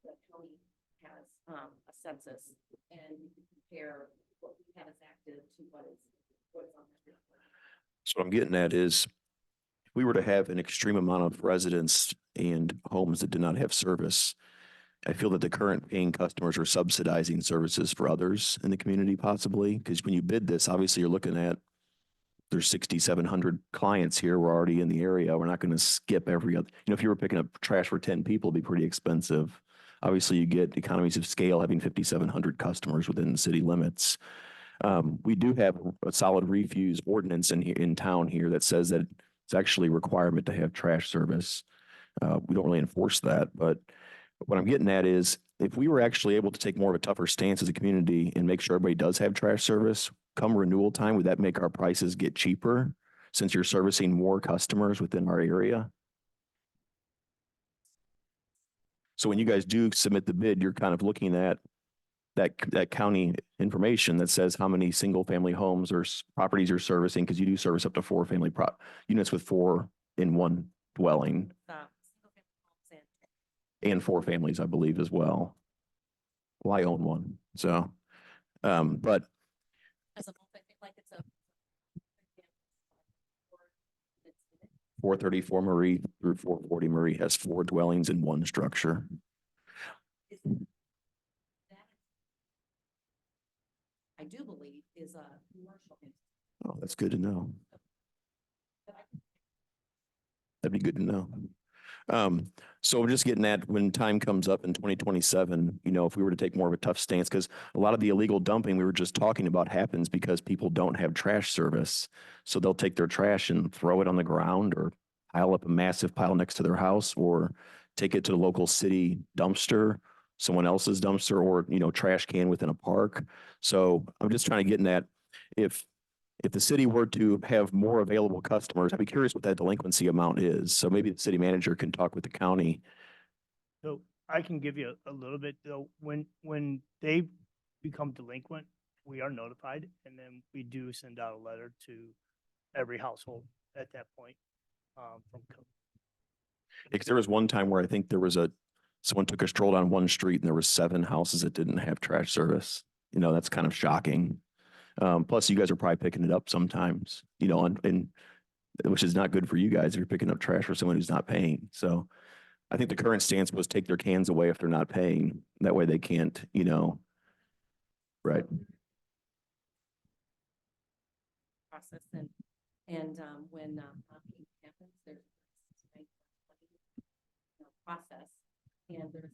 the county has a census, and you can compare what we have as active to what's on that. So what I'm getting at is, if we were to have an extreme amount of residents and homes that did not have service, I feel that the current paying customers are subsidizing services for others in the community possibly, because when you bid this, obviously you're looking at, there's 6,700 clients here. We're already in the area. We're not going to skip every other, if you were picking up trash for 10 people, it'd be pretty expensive. Obviously you get economies of scale having 5,700 customers within the city limits. We do have a solid refuse ordinance in town here that says that it's actually a requirement to have trash service. We don't really enforce that, but what I'm getting at is, if we were actually able to take more of a tougher stance as a community and make sure everybody does have trash service, come renewal time, would that make our prices get cheaper since you're servicing more customers within our area? So when you guys do submit the bid, you're kind of looking at that county information that says how many single family homes or properties you're servicing, because you do service up to 4 family units with 4 in one dwelling. And 4 families, I believe, as well. Well, I own one, so, but As a like it's a 434 Marie through 440 Marie has 4 dwellings in one structure. I do believe is a commercial. Oh, that's good to know. That'd be good to know. So we're just getting at, when time comes up in 2027, if we were to take more of a tough stance, because a lot of the illegal dumping we were just talking about happens because people don't have trash service. So they'll take their trash and throw it on the ground, or pile up a massive pile next to their house, or take it to the local city dumpster, someone else's dumpster, or, trash can within a park. So I'm just trying to get in that, if the city were to have more available customers, I'd be curious what that delinquency amount is. So maybe the city manager can talk with the county. So I can give you a little bit, though, when they become delinquent, we are notified, and then we do send out a letter to every household at that point, from code. Because there was one time where I think someone took a stroll down one street and there was 7 houses that didn't have trash service. You know, that's kind of shocking. Plus you guys are probably picking it up sometimes, you know, and which is not good for you guys if you're picking up trash for someone who's not paying. So I think the current stance was take their cans away if they're not paying. That way they can't, you know, right. Process and, when, happens, there's process and there's.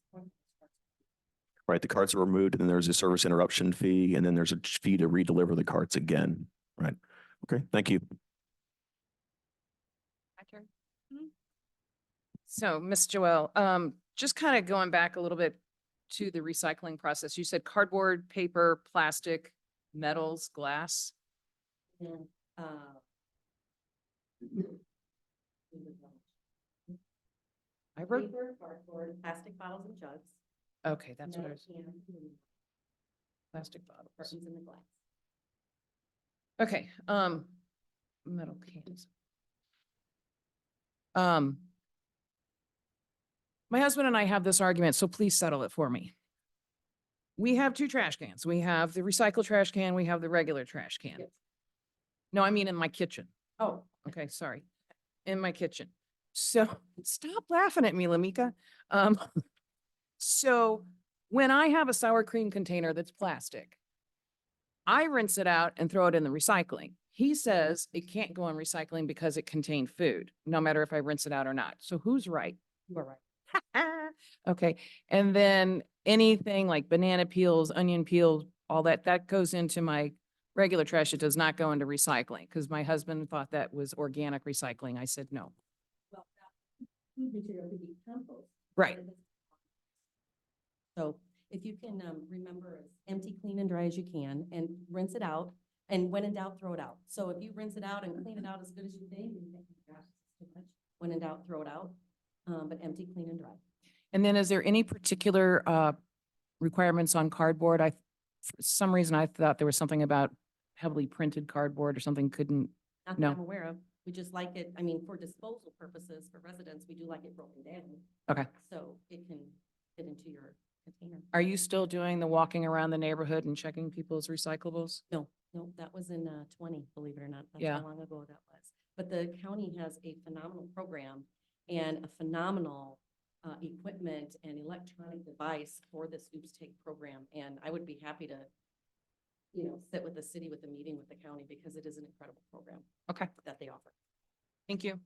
Right, the carts are removed and then there's a service interruption fee and then there's a fee to redeliver the carts again. Right. Okay, thank you. My turn. So, Ms. Joelle, just kind of going back a little bit to the recycling process, you said cardboard, paper, plastic, metals, glass. And, I wrote, paper, cardboard, plastic bottles and jugs. okay, that's what I metal was, cans, and plastic bottles. cartons in the glass. Okay, metal cans. My husband and I have this argument, so please settle it for me. We have 2 trash cans. We have the recycled trash can, we have the regular trash can. Yes. No, I mean in my kitchen. Oh, Okay, sorry. In my kitchen. So stop laughing at me, Lamika. So when I have a sour cream container that's plastic, I rinse it out and throw it in the recycling. He says it can't go in recycling because it contained food, no matter if I rinse it out or not. So who's right? you are right. Okay, and then anything like banana peels, onion peels, all that, that goes into my regular trash. It does not go into recycling because my husband thought that was organic recycling. I said, no. Well, food material could be compost. Right. So if you can, remember as empty, clean and dry as you can and rinse it out. And when in doubt, throw it out. So if you rinse it out and clean it out as good as you think, you think, gosh, this is too much. When in doubt, throw it out. But empty, clean and dry. And then is there any particular requirements on cardboard? For some reason, I thought there was something about heavily printed cardboard or something couldn't. Not No. that I'm aware of. We just like it, I mean, for disposal purposes, for residents, we do like it broken down. Okay. So it can fit into your container. Are you still doing the walking around the neighborhood and checking people's recyclables? No, that was in 20, believe it or not. That's Yeah. how long ago that was. But the county has a phenomenal program and a phenomenal equipment and electronic device for this Oops Take program. And I would be happy to, sit with the city with a meeting with the county because it is an incredible program. Okay. That they offer. Thank you.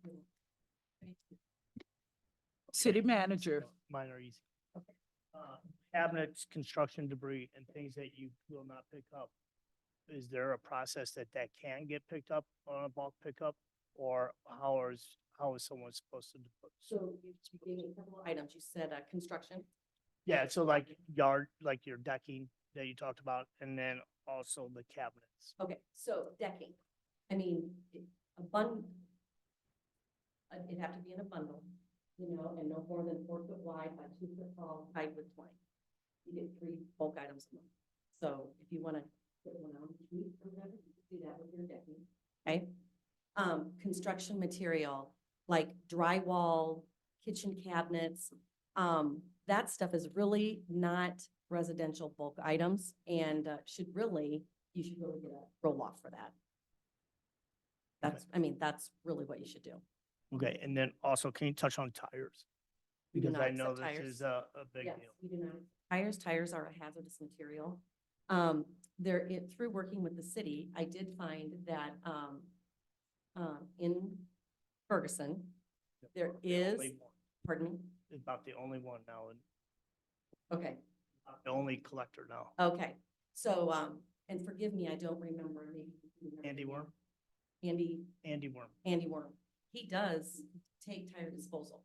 City manager. Mine are easy. Okay. Cabinets, construction debris, and things that you will not pick up. Is there a process that can get picked up on a bulk pickup? Or how is someone supposed to do it? So you gave me a couple of items. You said construction. Yeah, so like yard, like your decking that you talked about, and then also the cabinets. Okay, so decking. I mean, a bundle. It'd have to be in a bundle, and no more than 4 foot wide by 2 foot tall, 5 foot 20. You get 3 bulk items a month. So if you want to put one on each week or whatever, you can do that with your decking. Okay. Construction material like drywall, kitchen cabinets, that stuff is really not residential bulk items and you should really get a roll off for that. That's really what you should do. Okay, and then also, can you touch on tires? We do Because not I know accept this tires. is a big Yes, deal. we do not. Tires are a hazardous material. Through working with the city, I did find that, in Ferguson, there is, Only one. pardon me? It's about the only one now, and Okay, the only collector now. okay. So, and forgive me, I don't remember. Maybe you remember Andy him. Worm? Andy Worm. Andy Worm. He does take tire disposal.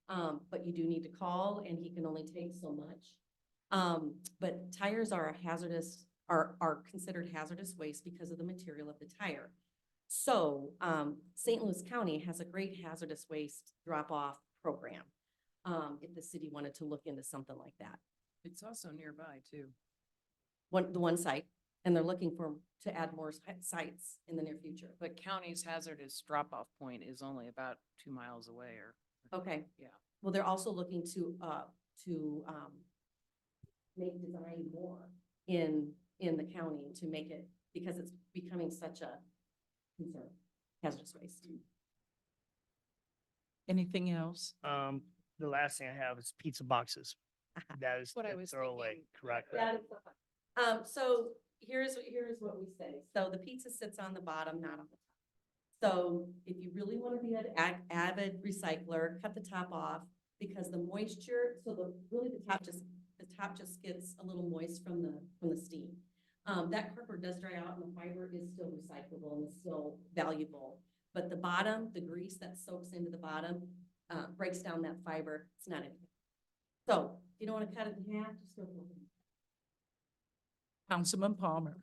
But you do need to call and he can only take so much. But tires are are considered hazardous waste because of the material of the tire. So, St. Louis County has a great hazardous waste drop-off program. If the city wanted to look into something like that. It's also nearby too. The one site, And they're looking to add more sites in the near future. But county's hazardous drop-off point is only about 2 miles away or, Okay. yeah. Well, they're also looking to make design more in the county to make it, because it's becoming such a concern, hazardous waste. Anything else? The last thing I have is pizza boxes. That is What I the was throwaway, thinking. correct? So here's what we say. So the pizza sits on the bottom, not on the top. So if you really want to be an avid recycler, cut the top off, because the moisture, so the top just gets a little moist from the steam. That cardboard does dry out and the fiber is still recyclable and is still valuable. But the bottom, the grease that soaks into the bottom, breaks down that fiber. It's not anything. So if you don't want to cut it in half, just throw it in. Councilman Palmer.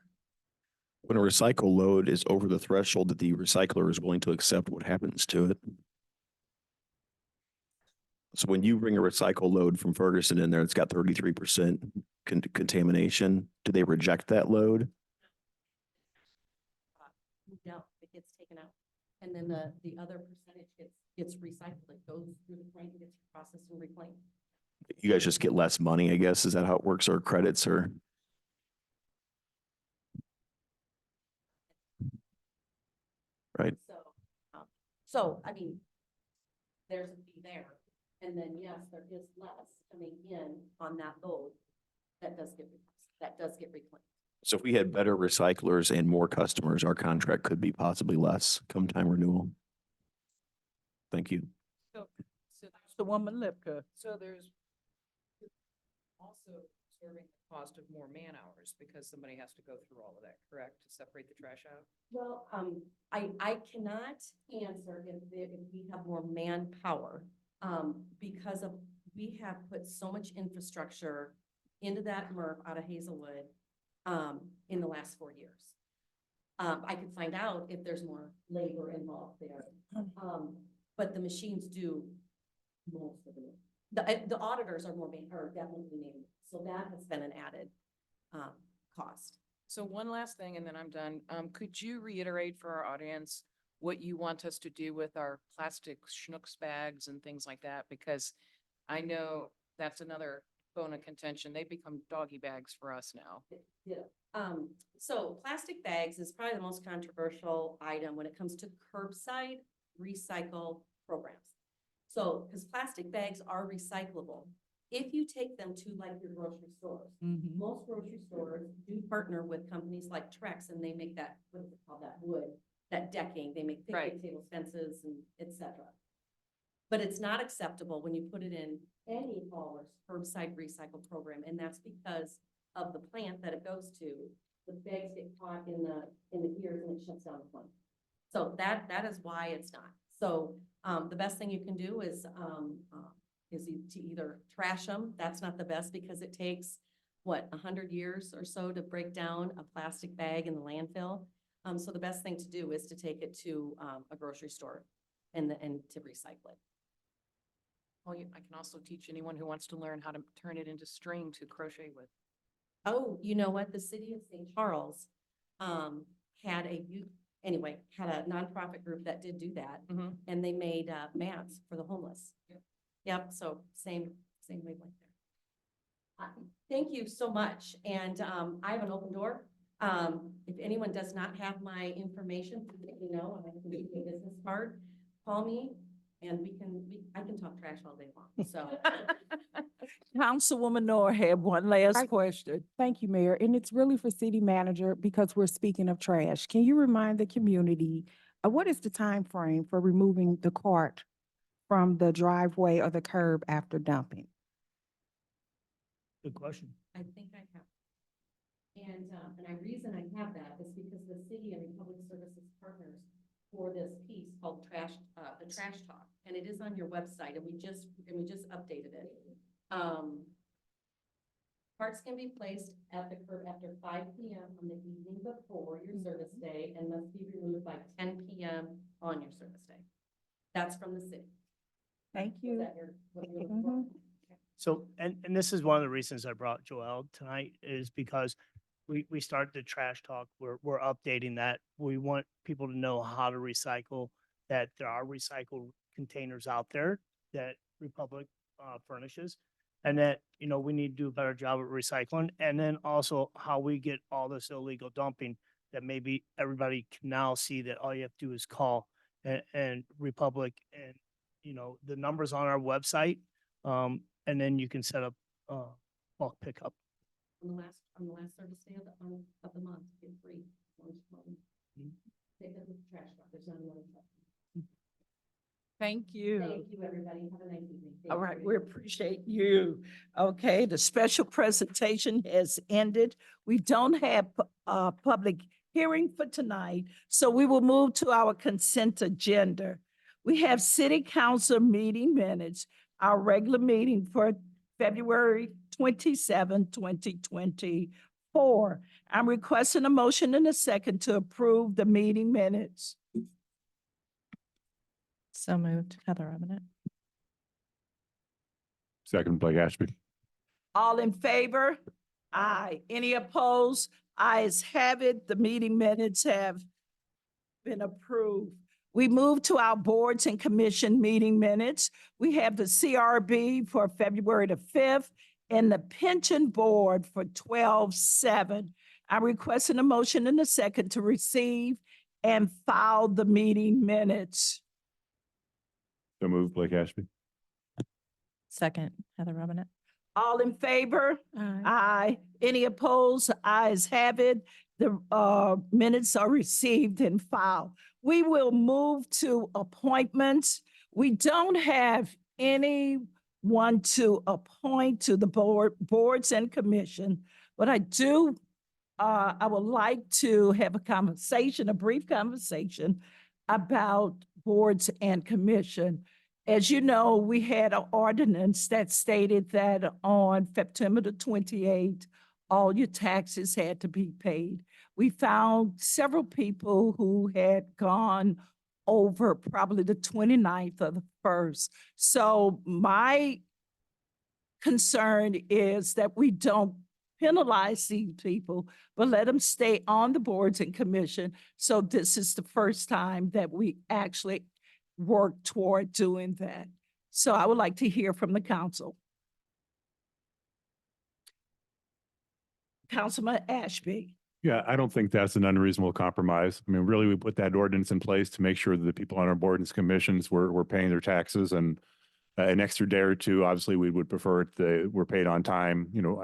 When a recycle load is over the threshold that the recycler is willing to accept, what happens to it? So when you bring a recycle load from Ferguson in there, it's got 33% contamination. Do they reject that load? No, it gets taken out. And then the other percentage gets recycled. It goes through the plant and gets processed and reclaimed. You guys just get less money, I guess. Is that how it works, or credits, or? Right. So, I mean, there's a fee there. And then, yes, there is less coming in on that load that does get reclaimed. So if we had better recyclers and more customers, our contract could be possibly less come time renewal. Thank you. So Councilwoman Lipka. So there's also serving the cost of more man hours because somebody has to go through all of that, correct? To separate the trash out? Well, I cannot answer if we have more manpower, because we have put so much infrastructure into that MRF out of Hazelwood, in the last 4 years. I could find out if there's more labor involved there. But the machines do most of it. The auditors are definitely named, so that has been an added, cost. So one last thing, and then I'm done. Could you reiterate for our audience what you want us to do with our plastic Schnucks bags and things like that? Because I know that's another bone of contention. They become doggy bags for us now. Yeah. So plastic bags is probably the most controversial item when it comes to curbside recycle programs. So, because plastic bags are recyclable, if you take them to like your grocery stores, most grocery stores do partner with companies like Trex, and they make that, what is it called, that wood, that decking, they make picnic tables, fences, and et cetera. But it's not acceptable when you put it in any hauler's curbside recycle program, and that's because of the plant that it goes to. The bags get caught in the ears and it shuts down the plant. So that is why it's not. So the best thing you can do is to either trash them. That's not the best because it takes 100 years or so to break down a plastic bag in the landfill. So the best thing to do is to take it to a grocery store and to recycle it. Well, I can also teach anyone who wants to learn how to turn it into string to crochet with. Oh, you know what? The city of St. Charles had a nonprofit group that did do that, and they made mats for the homeless. Yep. So same wavelength there. Thank you so much. And I have an open door. If anyone does not have my information, please let me know. I can give you a business card. Call me, and I can talk trash all day long. So. Councilwoman Noor had one last question. Thank you, Mayor. And it's really for city manager because we're speaking of trash. Can you remind the community, what is the time frame for removing the cart from the driveway or the curb after dumping? Good question. I think I have. And the reason I have that is because the city and Republic Services partners for this piece called the Trash Talk, and it is on your website, and we just updated it. Carts can be placed at the curb after 5 p.m. on the evening before your service day and must be removed by 10 p.m. on your service day. That's from the city. Thank you. Is that what you're looking for? So, and this is one of the reasons I brought Joelle tonight is because we started the trash talk. We're updating that. We want people to know how to recycle, that there are recycle containers out there that Republic furnishes. And that, you know, we need to do a better job of recycling. And then also how we get all this illegal dumping, that maybe everybody can now see that all you have to do is call and Republic, and, you know, the numbers on our website. And then you can set up bulk pickup. On the last service day of the month, get free. Take it with the trash truck. There's not another truck. Thank you. Thank you, everybody. Have a nice evening. Thank All you right, very we much. appreciate you. Okay, the special presentation has ended. We don't have a public hearing for tonight, so we will move to our consent agenda. We have city council meeting minutes, our regular meeting for February 27, 2024. I'm requesting a motion in a second to approve the meeting minutes. So moved, Heather Robinette. Second, Blake Ashby. All in favor? Aye. Any opposed? Ayes have it. The meeting minutes have been approved. We move to our boards and commission meeting minutes. We have the CRB for February the 5th and the pension board for 12/7. I'm requesting a motion in a second to receive and file the meeting minutes. So moved, Blake Ashby. Second, Heather Robinette. All in favor? Aye. Aye. Any opposed? Ayes have it. The minutes are received and filed. We will move to appointments. We don't have anyone to appoint to the boards and commission, but I would like to have a brief conversation about boards and commission. As you know, we had an ordinance that stated that on September the 28th, all your taxes had to be paid. We found several people who had gone over probably the 29th or the 1st. So my concern is that we don't penalize these people, but let them stay on the boards and commission. So this is the first time that we actually work toward doing that. So I would like to hear from the council. Councilman Ashby. Yeah, I don't think that's an unreasonable compromise. I mean, really, we put that ordinance in place to make sure that the people on our boards and commissions were paying their taxes, and an extra day or two, obviously, we would prefer it that we're paid on time, you know,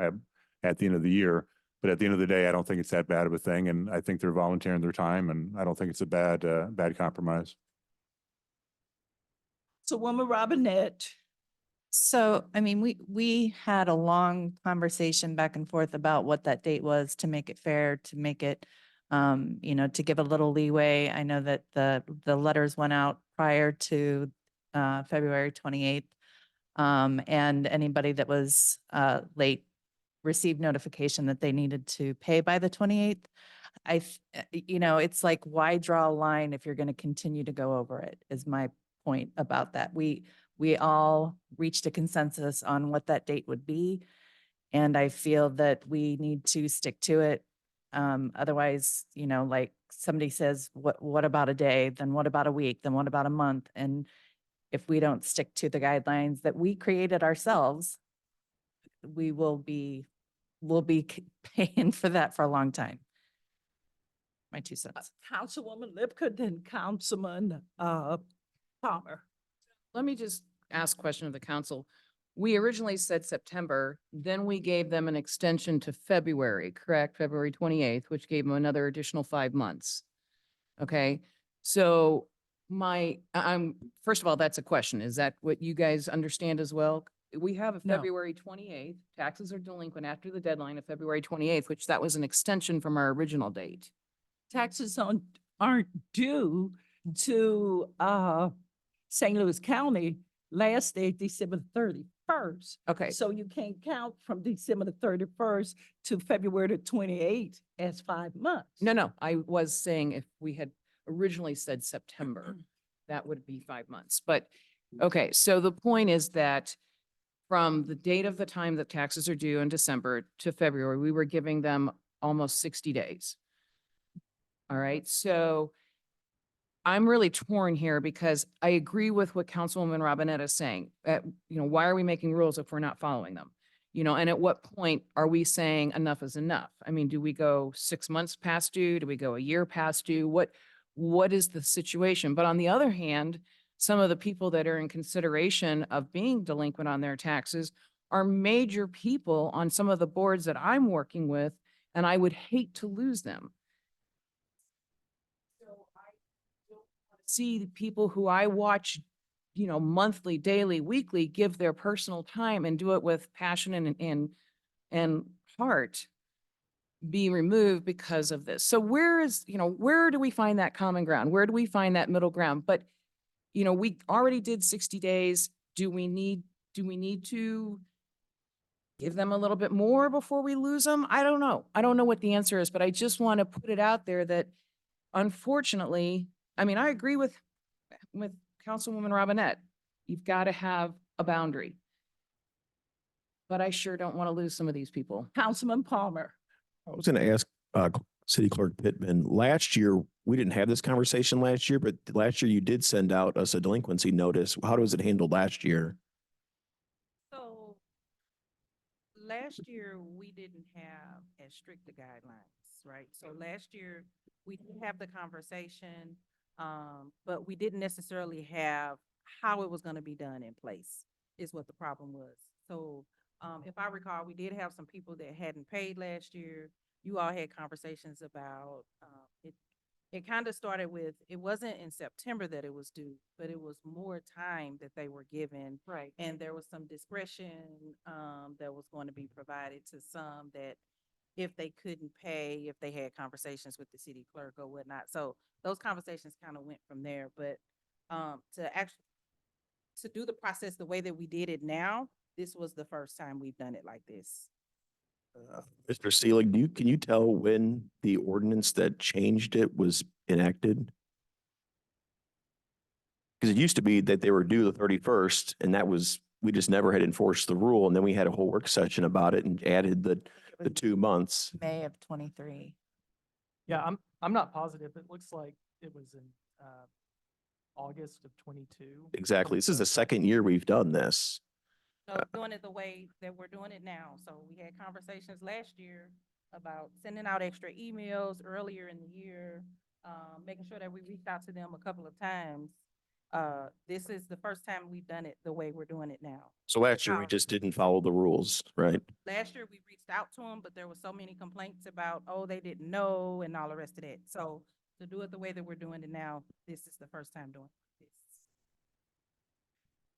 at the end of the year. But at the end of the day, I don't think it's that bad of a thing, and I think they're volunteering their time, and I don't think it's a bad compromise. So Woman Robinette. So, I mean, we had a long conversation back and forth about what that date was to make it fair, to make it, you know, to give a little leeway. I know that the letters went out prior to February 28th. And anybody that was late received notification that they needed to pay by the 28th. You know, it's like, why draw a line if you're going to continue to go over it, is my point about that. We all reached a consensus on what that date would be. And I feel that we need to stick to it. Otherwise, you know, like somebody says, what about a day? Then what about a week? Then what about a month? And if we don't stick to the guidelines that we created ourselves, we'll be paying for that for a long time. My 2 cents. Councilwoman Lipka, then Councilman Palmer. Let me just ask a question of the council. We originally said September, then we gave them an extension to February, correct? February 28th, which gave them another additional 5 months. Okay, so first of all, that's a question. Is that what you guys understand as well? We have a No. February 28th, taxes are delinquent after the deadline of February 28th, which that was an extension from our original date. Taxes aren't due to St. Louis County last day, December 31st. Okay, So you can't count from December the 31st to February the 28th as 5 months. no, I was saying if we had originally said September, that would be 5 months. But, okay, so the point is that from the date of the time that taxes are due in December to February, we were giving them almost 60 days. All right, so I'm really torn here because I agree with what Councilwoman Robinette is saying. Why are we making rules if we're not following them? And at what point are we saying enough is enough? I mean, do we go 6 months past due? Do we go a year past due? What is the situation? But on the other hand, some of the people that are in consideration of being delinquent on their taxes are major people on some of the boards that I'm working with, and I would hate to lose them. So I don't want to see the people who I watch, monthly, daily, weekly, give their personal time and do it with passion and heart be removed because of this. So where do we find that common ground? Where do we find that middle ground? But, we already did 60 days. Do we need to give them a little bit more before we lose them? I don't know. I don't know what the answer is, but I just want to put it out there that unfortunately, I mean, I agree with Councilwoman Robinette. You've got to have a boundary. But I sure don't want to lose some of these people. Councilman Palmer. I was going to ask City Clerk Pittman, last year, we didn't have this conversation last year, but last year you did send out us a delinquency notice. How was it handled last year? So last year, we didn't have as strict the guidelines, right? So last year, we did have the conversation, but we didn't necessarily have how it was going to be done in place is what the problem was. So if I recall, we did have some people that hadn't paid last year. You all had conversations about it. It kind of started with, it wasn't in September that it was due, but it was more time that they were given. Right. And there was some discretion that was going to be provided to some that if they couldn't pay, if they had conversations with the city clerk or whatnot. So those conversations kind of went from there. But to do the process the way that we did it now, this was the first time we've done it like this. Mr. Seelig, can you tell when the ordinance that changed it was enacted? Because it used to be that they were due the 31st, and we just never had enforced the rule, and then we had a whole work session about it and added the 2 months. May of 23. Yeah, I'm not positive. It looks like it was in August of 22. Exactly. This is the second year we've done this. So doing it the way that we're doing it now. So we had conversations last year about sending out extra emails earlier in the year, making sure that we reached out to them a couple of times. This is the first time we've done it the way we're doing it now. So last year we just didn't follow the rules, right? Last year we reached out to them, but there were so many complaints about, oh, they didn't know and all the rest of that. So to do it the way that we're doing it now, this is the first time doing this.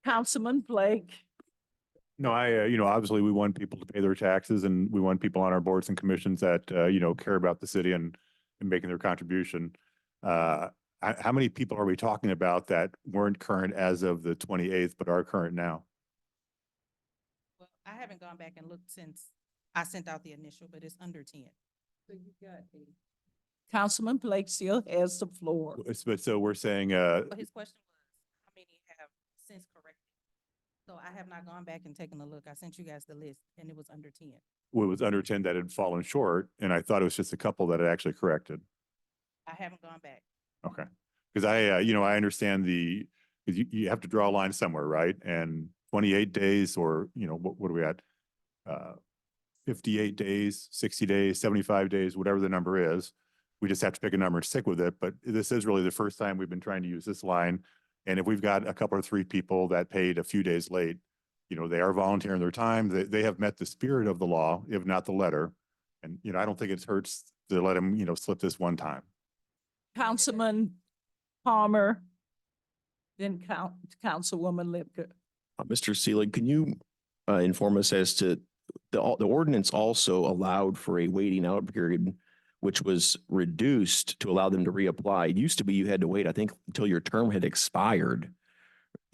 Councilman Blake. No, obviously we want people to pay their taxes and we want people on our boards and commissions that, care about the city and making their contribution. How many people are we talking about that weren't current as of the 28th, but are current now? Well, I haven't gone back and looked since I sent out the initial, but it's under 10. So you got Councilman Blake still has the floor. But so we're saying, But his question was, how many have since corrected? So I have not gone back and taken a look. I sent you guys the list and it was under 10. well, it was under 10 that had fallen short, and I thought it was just a couple that had actually corrected. I haven't gone back. Okay. Because I understand you have to draw a line somewhere, right? And 28 days or, what are we at? 58 days, 60 days, 75 days, whatever the number is. We just have to pick a number and stick with it. But this is really the first time we've been trying to use this line. And if we've got a couple or three people that paid a few days late, they are volunteering their time. They have met the spirit of the law, if not the letter. And, I don't think it hurts to let them, slip this one time. Councilman Palmer, then Councilwoman Lipka. Mr. Seelig, can you inform us as to the ordinance also allowed for a waiting out period, which was reduced to allow them to reapply? It used to be you had to wait, I think, until your term had expired,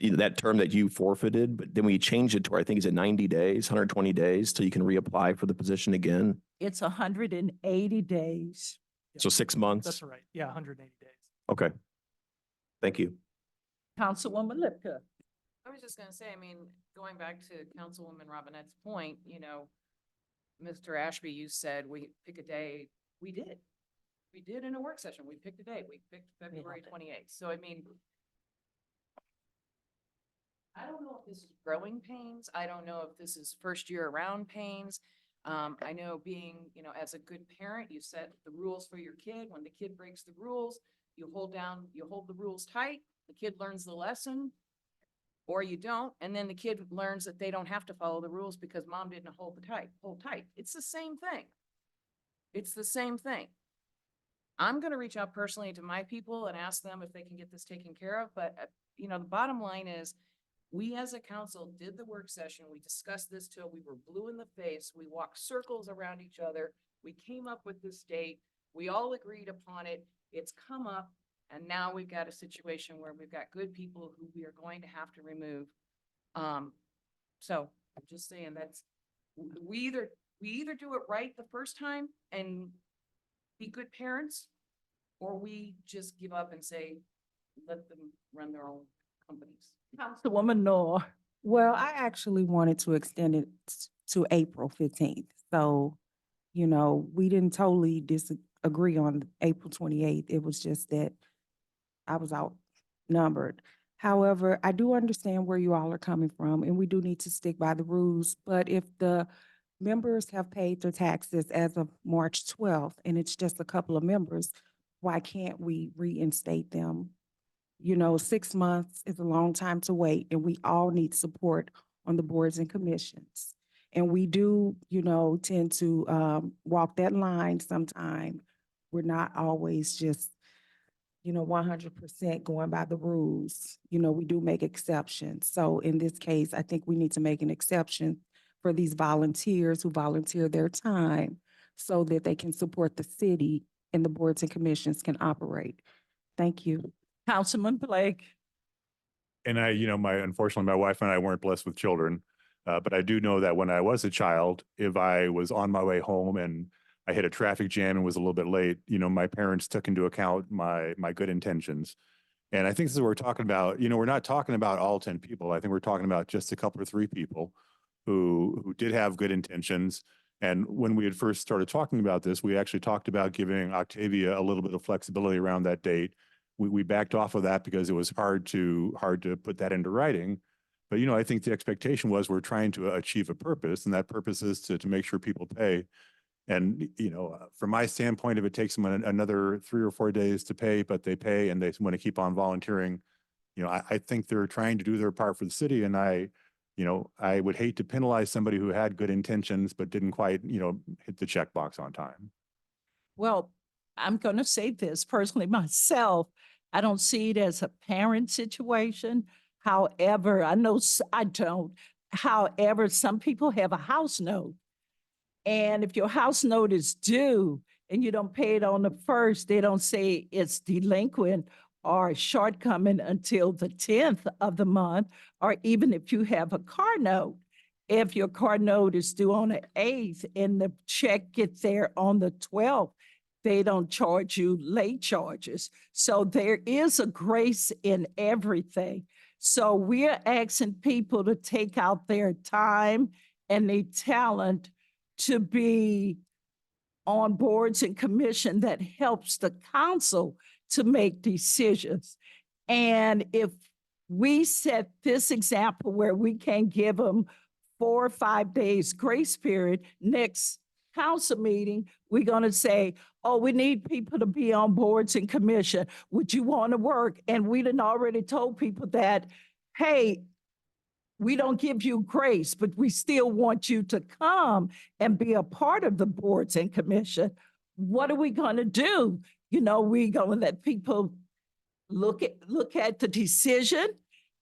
that term that you forfeited, but then we changed it to, I think, is it 90 days, 120 days till you can reapply for the position again? It's 180 days. So 6 months? That's right. Yeah, 180 days. Okay. Thank you. Councilwoman Lipka. I was just gonna say, going back to Councilwoman Robinette's point, Mr. Ashby, you said we pick a day. We did. We did in a work session. We picked a day. We picked February 28th. So I mean, I don't know if this is growing pains. I don't know if this is first year around pains. I know being, you know, as a good parent, you set the rules for your kid. When the kid breaks the rules, you hold the rules tight. The kid learns the lesson, or you don't. And then the kid learns that they don't have to follow the rules because mom didn't hold tight. It's the same thing. It's the same thing. I'm going to reach out personally to my people and ask them if they can get this taken care of. But, you know, the bottom line is we as a council did the work session. We discussed this till we were blue in the face. We walked circles around each other. We came up with this date. We all agreed upon it. It's come up. And now we've got a situation where we've got good people who we are going to have to remove. So I'm just saying we either do it right the first time and be good parents, or we just give up and say, let them run their own companies. Councilwoman Noor. Well, I actually wanted to extend it to April 15th. So, you know, we didn't totally disagree on April 28th. It was just that I was outnumbered. However, I do understand where you all are coming from, and we do need to stick by the rules. But if the members have paid their taxes as of March 12th, and it's just a couple of members, why can't we reinstate them? You know, 6 months is a long time to wait, and we all need support on the boards and commissions. And we do, you know, tend to walk that line sometime. We're not always just, you know, 100% going by the rules. You know, we do make exceptions. So in this case, I think we need to make an exception for these volunteers who volunteer their time so that they can support the city and the boards and commissions can operate. Thank you. Councilman Blake. And unfortunately, my wife and I weren't blessed with children. But I do know that when I was a child, if I was on my way home and I hit a traffic jam and was a little bit late, you know, my parents took into account my good intentions. And I think this is what we're talking about. You know, we're not talking about all 10 people. I think we're talking about just a couple or 3 people who did have good intentions. And when we had first started talking about this, we actually talked about giving Octavia a little bit of flexibility around that date. We backed off of that because it was hard to put that into writing. But, you know, I think the expectation was we're trying to achieve a purpose, and that purpose is to make sure people pay. And, you know, from my standpoint, if it takes them another 3 or 4 days to pay, but they pay and they want to keep on volunteering, you know, I think they're trying to do their part for the city. And I would hate to penalize somebody who had good intentions, but didn't quite, you know, hit the checkbox on time. Well, I'm going to say this personally myself. I don't see it as a parent situation. However, I don't. However, some people have a house note. And if your house note is due and you don't pay it on the 1st, they don't say it's delinquent or shortcoming until the 10th of the month, or even if you have a car note. If your car note is due on the 8th and the check gets there on the 12th, they don't charge you late charges. So there is a grace in everything. So we're asking people to take out their time and their talent to be on boards and commission that helps the council to make decisions. And if we set this example where we can give them 4 or 5 days grace period, next council meeting, we're going to say, oh, we need people to be on boards and commission. Would you want to work? And we done already told people that, hey, we don't give you grace, but we still want you to come and be a part of the boards and commission. What are we going to do? You know, we're going to let people look at the decision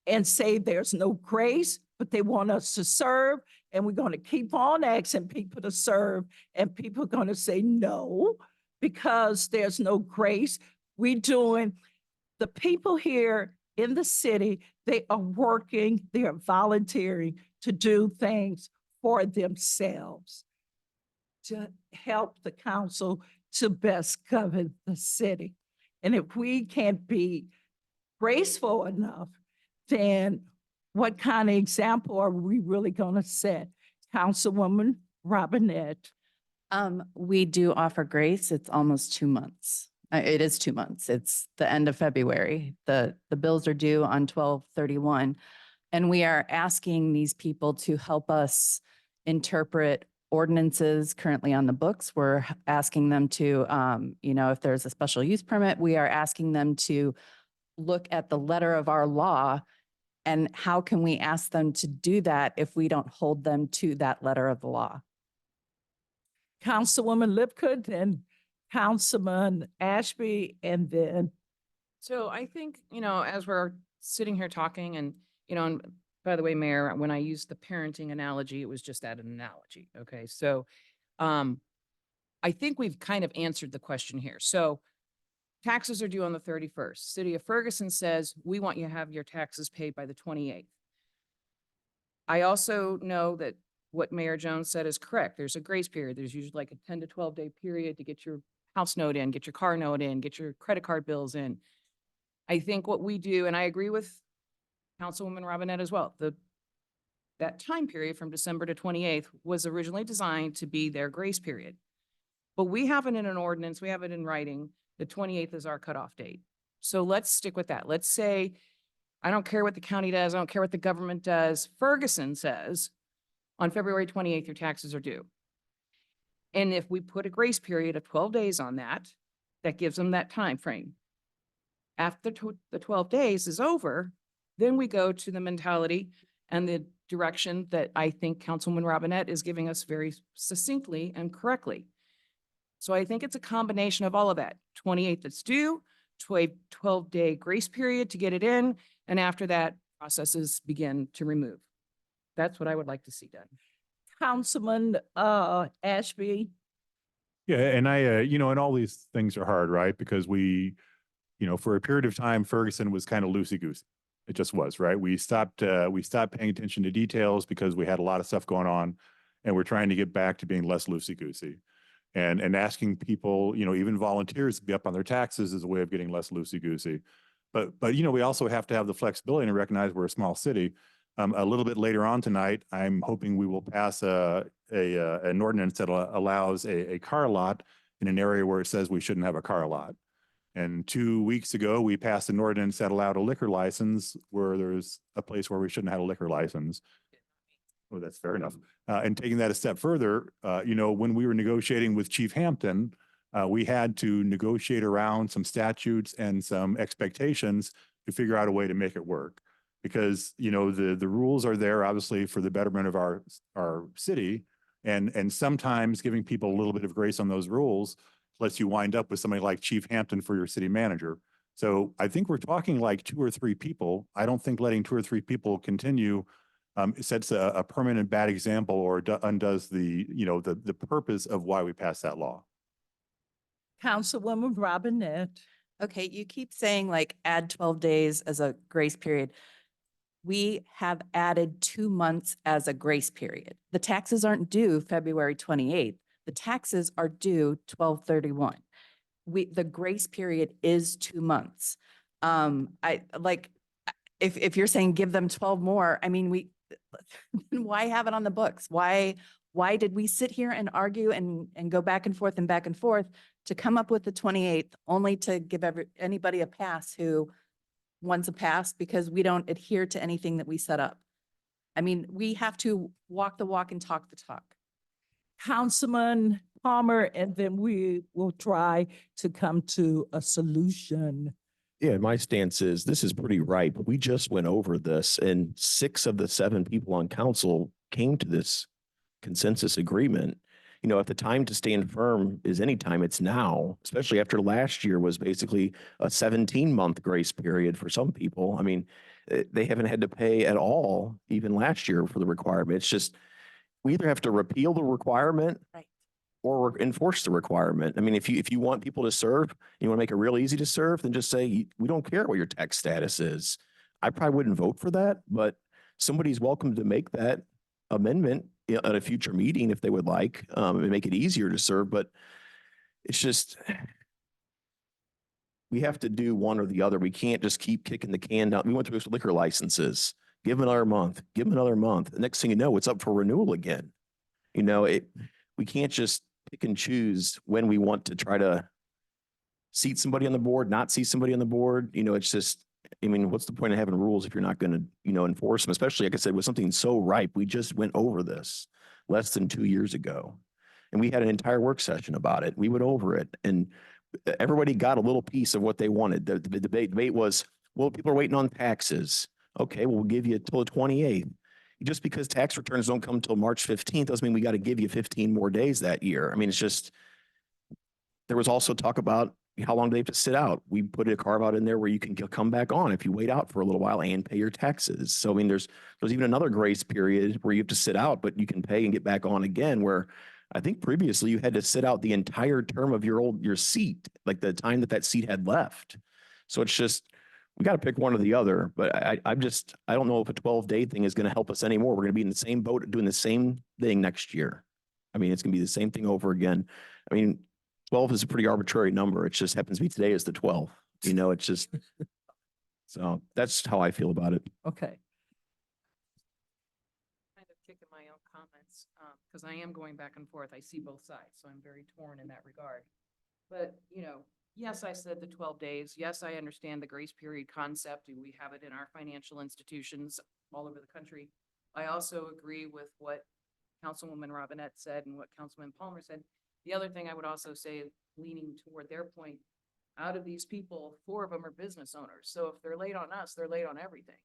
and say there's no grace, but they want us to serve. And we're going to keep on asking people to serve. And people are going to say no, because there's no grace. The people here in the city, they are working, they are volunteering to do things for themselves to help the council to best govern the city. And if we can't be graceful enough, then what kind of example are we really going to set? Councilwoman Robinette? We do offer grace. It's almost 2 months. It is 2 months. It's the end of February. The bills are due on 12/31. And we are asking these people to help us interpret ordinances currently on the books. We're asking them to, if there's a special use permit, we are asking them to look at the letter of our law. And how can we ask them to do that if we don't hold them to that letter of the law? Councilwoman Lipkett and Councilman Ashby, and then So I think, as we're sitting here talking and, and by the way, Mayor, when I used the parenting analogy, it was just that an analogy. Okay. So, I think we've kind of answered the question here. So taxes are due on the 31st. City of Ferguson says, we want you to have your taxes paid by the 28th. I also know that what Mayor Jones said is correct. There's a grace period. There's usually like a 10 to 12-day period to get your house note in, get your car note in, get your credit card bills in. I think what we do, and I agree with Councilwoman Robinette as well, that time period from December to 28th was originally designed to be their grace period. But we have it in an ordinance, we have it in writing, the 28th is our cutoff date. So let's stick with that. Let's say, I don't care what the county does, I don't care what the government does. Ferguson says, on February 28th, your taxes are due. And if we put a grace period of 12 days on that, that gives them that time frame. After the 12 days is over, then we go to the mentality and the direction that I think Councilwoman Robinette is giving us very succinctly and correctly. So I think it's a combination of all of that. 28th it's due, 12-day grace period to get it in, and after that, processes begin to remove. That's what I would like to see done. Councilman Ashby. Yeah, and and all these things are hard, right? Because we, for a period of time, Ferguson was kind of loosey-goosey. It just was, right? We stopped paying attention to details because we had a lot of stuff going on, and we're trying to get back to being less loosey-goosey. And asking people, even volunteers to be up on their taxes is a way of getting less loosey-goosey. But we also have to have the flexibility and recognize we're a small city. A little bit later on tonight, I'm hoping we will pass an ordinance that allows a car lot in an area where it says we shouldn't have a car lot. And 2 weeks ago, we passed an ordinance that allowed a liquor license where there's a place where we shouldn't have a liquor license. Oh, that's fair enough. And taking that a step further, when we were negotiating with Chief Hampton, we had to negotiate around some statutes and some expectations to figure out a way to make it work. Because, the rules are there obviously for the betterment of our city. And sometimes giving people a little bit of grace on those rules lets you wind up with somebody like Chief Hampton for your city manager. So I think we're talking like 2 or 3 people. I don't think letting 2 or 3 people continue sets a permanent bad example or undoes the purpose of why we passed that law. Councilwoman Robinette. Okay, you keep saying like add 12 days as a grace period. We have added 2 months as a grace period. The taxes aren't due February 28th. The taxes are due 12/31. The grace period is 2 months. If you're saying give them 12 more, I mean, why have it on the books? Why did we sit here and argue and go back and forth to come up with the 28th only to give anybody a pass who wants a pass because we don't adhere to anything that we set up? I mean, we have to walk the walk and talk the talk. Councilman Palmer, and then we will try to come to a solution. Yeah, my stance is this is pretty ripe. We just went over this and 6 of the 7 people on council came to this consensus agreement. If the time to stand firm is any time, it's now, especially after last year was basically a 17-month grace period for some people. I mean, they haven't had to pay at all, even last year for the requirement. It's just, we either have to repeal the requirement or enforce the requirement. I mean, if you want people to serve, you want to make it real easy to serve, then just say, we don't care what your tax status is. I probably wouldn't vote for that, but somebody's welcome to make that amendment at a future meeting if they would like, and make it easier to serve. But it's just, we have to do one or the other. We can't just keep kicking the can down. We went through liquor licenses, give them another month, give them another month. The next thing you know, it's up for renewal again. You know, we can't just pick and choose when we want to try to seat somebody on the board, not seat somebody on the board. You know, it's just, I mean, what's the point of having rules if you're not going to, you know, enforce them? Especially, like I said, with something so ripe. We just went over this less than 2 years ago. And we had an entire work session about it. We went over it and everybody got a little piece of what they wanted. The debate was, well, people are waiting on taxes. Okay, well, we'll give you till the 28th. Just because tax returns don't come till March 15th doesn't mean we got to give you 15 more days that year. I mean, it's just, there was also talk about how long do they have to sit out. We put a carve out in there where you can come back on if you wait out for a little while and pay your taxes. So, I mean, there's even another grace period where you have to sit out, but you can pay and get back on again, where I think previously you had to sit out the entire term of your seat, like the time that seat had left. So it's just, we got to pick one or the other, but I don't know if a 12-day thing is going to help us anymore. We're going to be in the same boat doing the same thing next year. I mean, it's going to be the same thing over again. I mean, 12 is a pretty arbitrary number. It just happens to be today is the 12th. You know, it's just, so that's how I feel about it. Okay. Kind of kicking my own comments, because I am going back and forth. I see both sides, so I'm very torn in that regard. But, you know, yes, I said the 12 days. Yes, I understand the grace period concept. We have it in our financial institutions all over the country. I also agree with what Councilwoman Robinette said and what Councilman Palmer said. The other thing I would also say, leaning toward their point, out of these people, 4 of them are business owners. So if they're late on us, they're late on everything.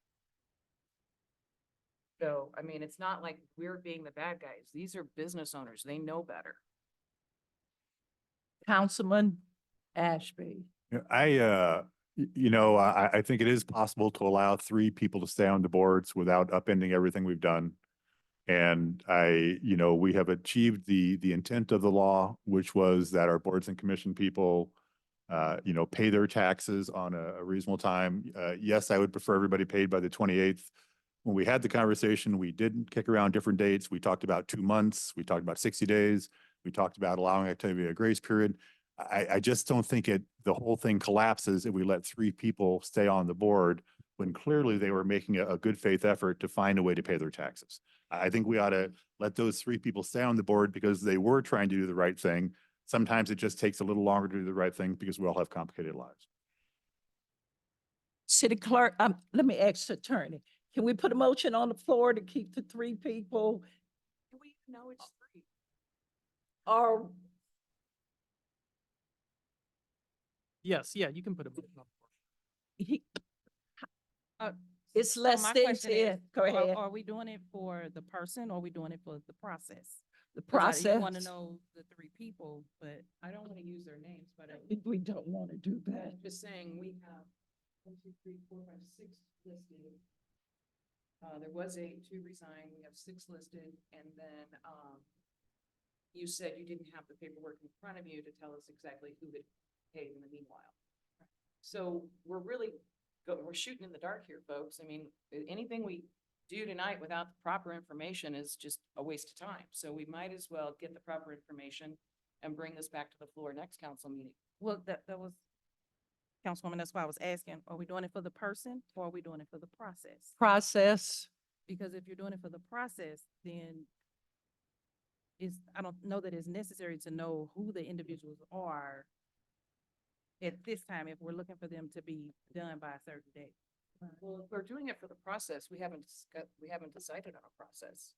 So, I mean, it's not like we're being the bad guys. These are business owners. They know better. Councilman Ashby. I think it is possible to allow 3 people to stay on the boards without upending everything we've done. And we have achieved the intent of the law, which was that our boards and commission people, pay their taxes on a reasonable time. Yes, I would prefer everybody paid by the 28th. When we had the conversation, we didn't kick around different dates. We talked about 2 months. We talked about 60 days. We talked about allowing it to be a grace period. I just don't think the whole thing collapses if we let 3 people stay on the board when clearly they were making a good faith effort to find a way to pay their taxes. I think we ought to let those 3 people stay on the board because they were trying to do the right thing. Sometimes it just takes a little longer to do the right thing because we all have complicated lives. City Clerk, let me ask the attorney. Can we put a motion on the floor to keep the 3 people? Do we even know it's 3? Or Yes, yeah, you can put a motion on the he, Uh, it's So less my than question is, 10. Go ahead. Are we doing it for the person or are we doing it for the process? The 'Cause You want to process. know the 3 people, but I don't want to use their names, but We don't want to do that. I'm just saying we have 1, 2, 3, 4, 5, 6 listed. There was 2 resigned. We have 6 listed, and then you said you didn't have the paperwork in front of you to tell us exactly who had paid in the meanwhile. So we're shooting in the dark here, folks. I mean, anything we do tonight without the proper information is just a waste of time. So we might as well get the proper information and bring this back to the floor next council meeting. well, that was, Councilwoman, that's why I was asking, are we doing it for the person or are we doing it for the process? Process. Because if you're doing it for the process, then I don't know that it's necessary to know who the individuals are at this time, if we're looking for them to be done by a certain date. Well, if we're doing it for the process, we haven't decided on a process.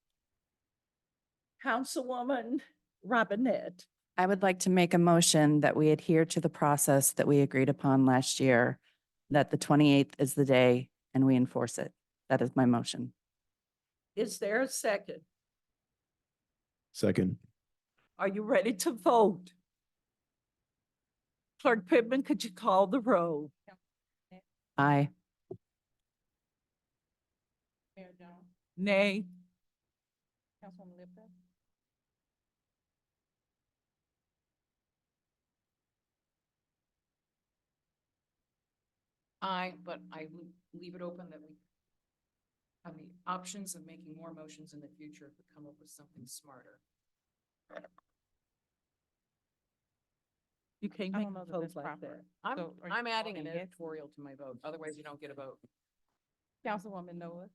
Councilwoman Robinette. I would like to make a motion that we adhere to the process that we agreed upon last year, that the 28th is the day and we enforce it. That is my motion. Is there a second? Second. Are you ready to vote? Clerk Pittman, could you call the roll? Aye. Mayor Jones, Nay. Councilwoman Lipton. But I would leave it open that we have the options of making more motions in the future if we come up with something smarter. You can't I make don't know a that vote that's like proper. that. I'm adding an voting yes? editorial to my vote. Otherwise, you don't get a vote. Councilwoman Noah,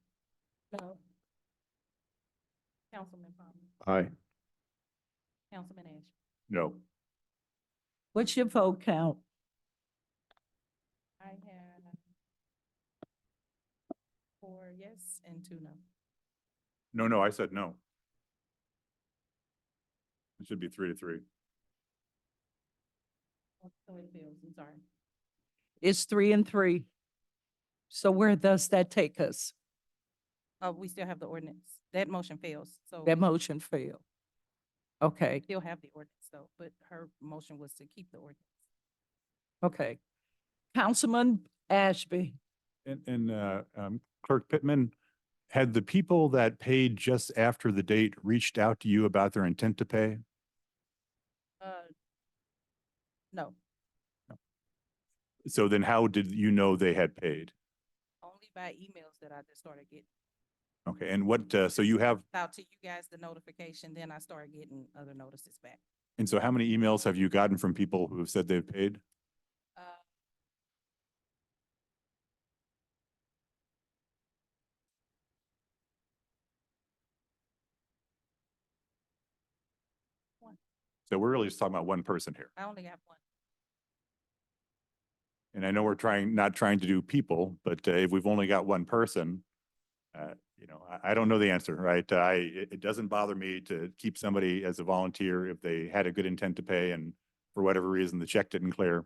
No. Councilman Palmer. Aye. Councilman Ash. No. What's your vote count? I have 4 yes and 2 no. No, I said no. It should be 3-3. So it fails, I'm sorry. It's 3-3. So where does that take us? We still have the ordinance. That motion fails, so That we motion failed. Okay, still have the ordinance though, but her motion was to keep the ordinance. okay. Councilman Ashby. And Clerk Pittman, had the people that paid just after the date reached out to you about their intent to pay? No, So then how did you know they had paid? only by emails that I just started getting Okay, and what, so you have, out to you guys, the notification, then I started getting other notices back. and so how many emails have you gotten from people who have said they've paid? Uh, So we're really just talking about one person here. I only have one. And I know we're not trying to do people, but if we've only got one person, I don't know the answer, right? It doesn't bother me to keep somebody as a volunteer if they had a good intent to pay and for whatever reason, the check didn't clear.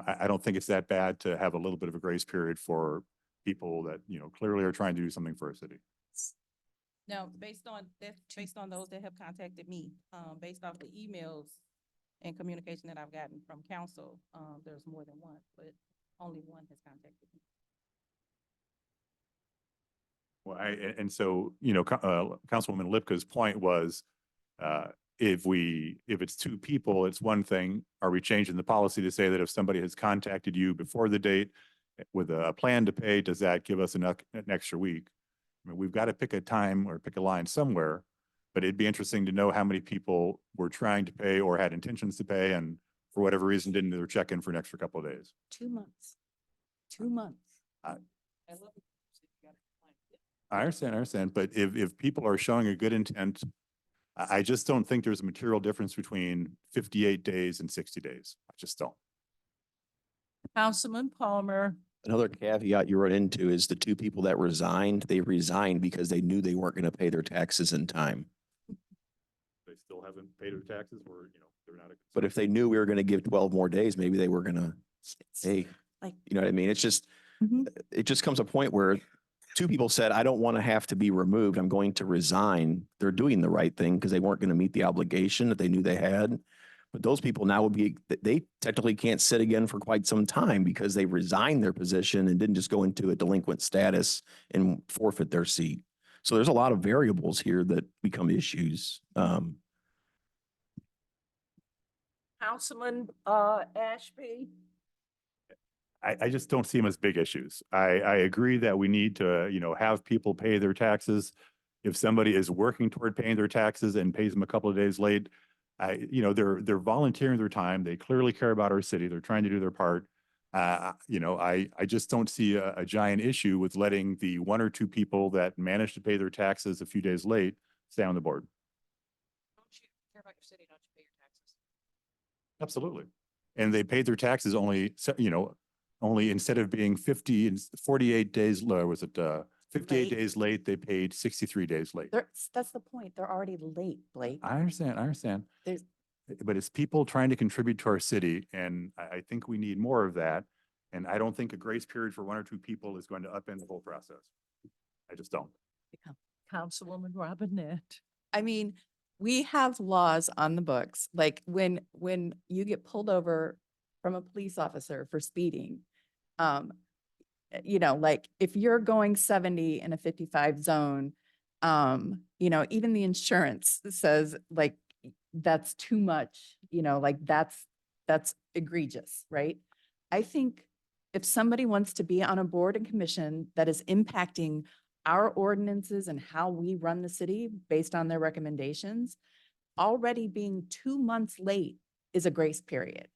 I don't think it's that bad to have a little bit of a grace period for people that, clearly are trying to do something for our city. No, based on those that have contacted me, based off the emails and communication that I've gotten from council, there's more than one, but only one has contacted me. Well, and so, Councilwoman Lipka's point was, if it's two people, it's one thing. Are we changing the policy to say that if somebody has contacted you before the date with a plan to pay, does that give us an extra week? I mean, we've got to pick a time or pick a line somewhere, but it'd be interesting to know how many people were trying to pay or had intentions to pay and for whatever reason didn't do their check-in for an extra couple of days. 2 months. 2 months. I love it. I understand, but if people are showing a good intent, I just don't think there's a material difference between 58 days and 60 days. I just don't. Councilman Palmer. Another caveat you run into is the two people that resigned, they resigned because they knew they weren't going to pay their taxes in time. They still haven't paid their taxes or, they're not. But if they knew we were going to give 12 more days, maybe they were going to, hey, like- you know what I mean? It's just, Mhm. it just comes a point where two people said, I don't want to have to be removed. I'm going to resign. They're doing the right thing because they weren't going to meet the obligation that they knew they had. But those people now would be, they technically can't sit again for quite some time because they resigned their position and didn't just go into a delinquent status and forfeit their seat. So there's a lot of variables here that become issues. Councilman Ashby. I just don't see them as big issues. I agree that we need to, have people pay their taxes. If somebody is working toward paying their taxes and pays them a couple of days late, they're volunteering their time. They clearly care about our city. They're trying to do their part. I just don't see a giant issue with letting the one or two people that managed to pay their taxes a few days late stay on the board. Don't you care about your city? Don't you pay your taxes? Absolutely. And they paid their taxes only instead of being 50 and 48 days, was it 58 Late. days late, they paid 63 days late. That's the point. They're already late, Blake. I understand. There's- But it's people trying to contribute to our city, and I think we need more of that. And I don't think a grace period for one or two people is going to upend the whole process. I just don't. Councilwoman Robinette. I mean, we have laws on the books, like when you get pulled over from a police officer for speeding, like if you're going 70 in a 55 zone, even the insurance says like, that's too much, like that's egregious, right? I think if somebody wants to be on a board and commission that is impacting our ordinances and how we run the city based on their recommendations, already being 2 months late is a grace period.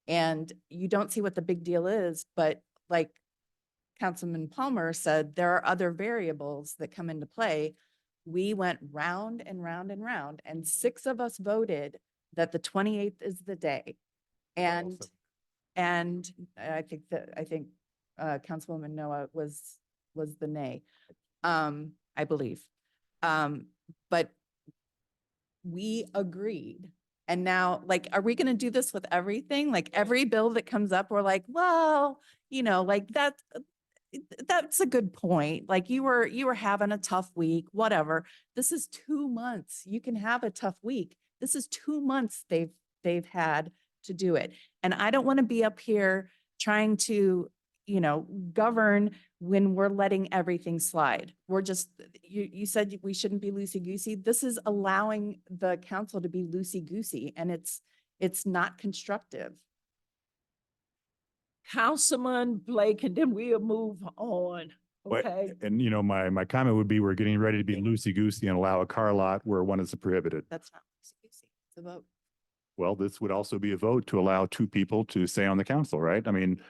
And you don't see what the big deal is, but like Councilman Palmer said, there are other variables that come into play, we went round and round and round, and 6 of us voted that the 28th is the day. And, and I think Councilwoman Noah was the nay, I believe. But we agreed. And now, like, are we gonna do this with everything? Like every bill that comes up, we're like, well, like that's a good point. Like you were having a tough week, whatever. This is 2 months. You can have a tough week. This is 2 months they've had to do it. And I don't want to be up here trying to, govern when we're letting everything slide. We're just, you said we shouldn't be loosey-goosey. This is allowing the council to be loosey-goosey, and it's not constructive. Councilman Blake, and then we'll move on, But- okay? And my comment would be, we're getting ready to be loosey-goosey and allow a car lot where one is prohibited. That's not loosey-goosey. It's a vote. Well, this would also be a vote to allow 2 people to stay on the council, right? I mean,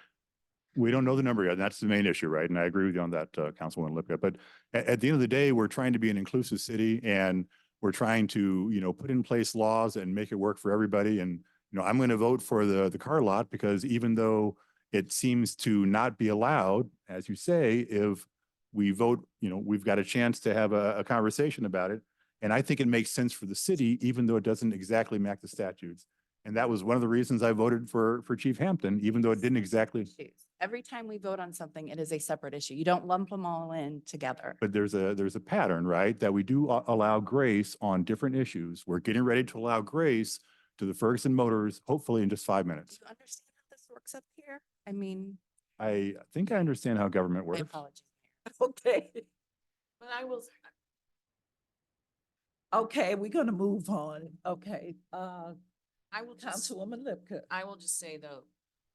we don't know the number yet. And that's the main issue, right? And I agree with you on that, Councilwoman Lipka. But at the end of the day, we're trying to be an inclusive city, and we're trying to, put in place laws and make it work for everybody. And, I'm going to vote for the car lot, because even though it seems to not be allowed, as you say, if we vote, we've got a chance to have a conversation about it. And I think it makes sense for the city, even though it doesn't exactly match the statutes. And that was one of the reasons I voted for Chief Hampton, even though it didn't exactly. Issues. Every time we vote on something, it is a separate issue. You don't lump them all in together. But there's a pattern, right? That we do allow grace on different issues. We're getting ready to allow grace to the Ferguson Motors, hopefully in just 5 Do minutes. you understand how this works up here? I mean, I think I understand how government my works. apologies. Okay, But I will, okay, we're gonna move on, okay, I will just, Councilwoman Lipka. I will just say though,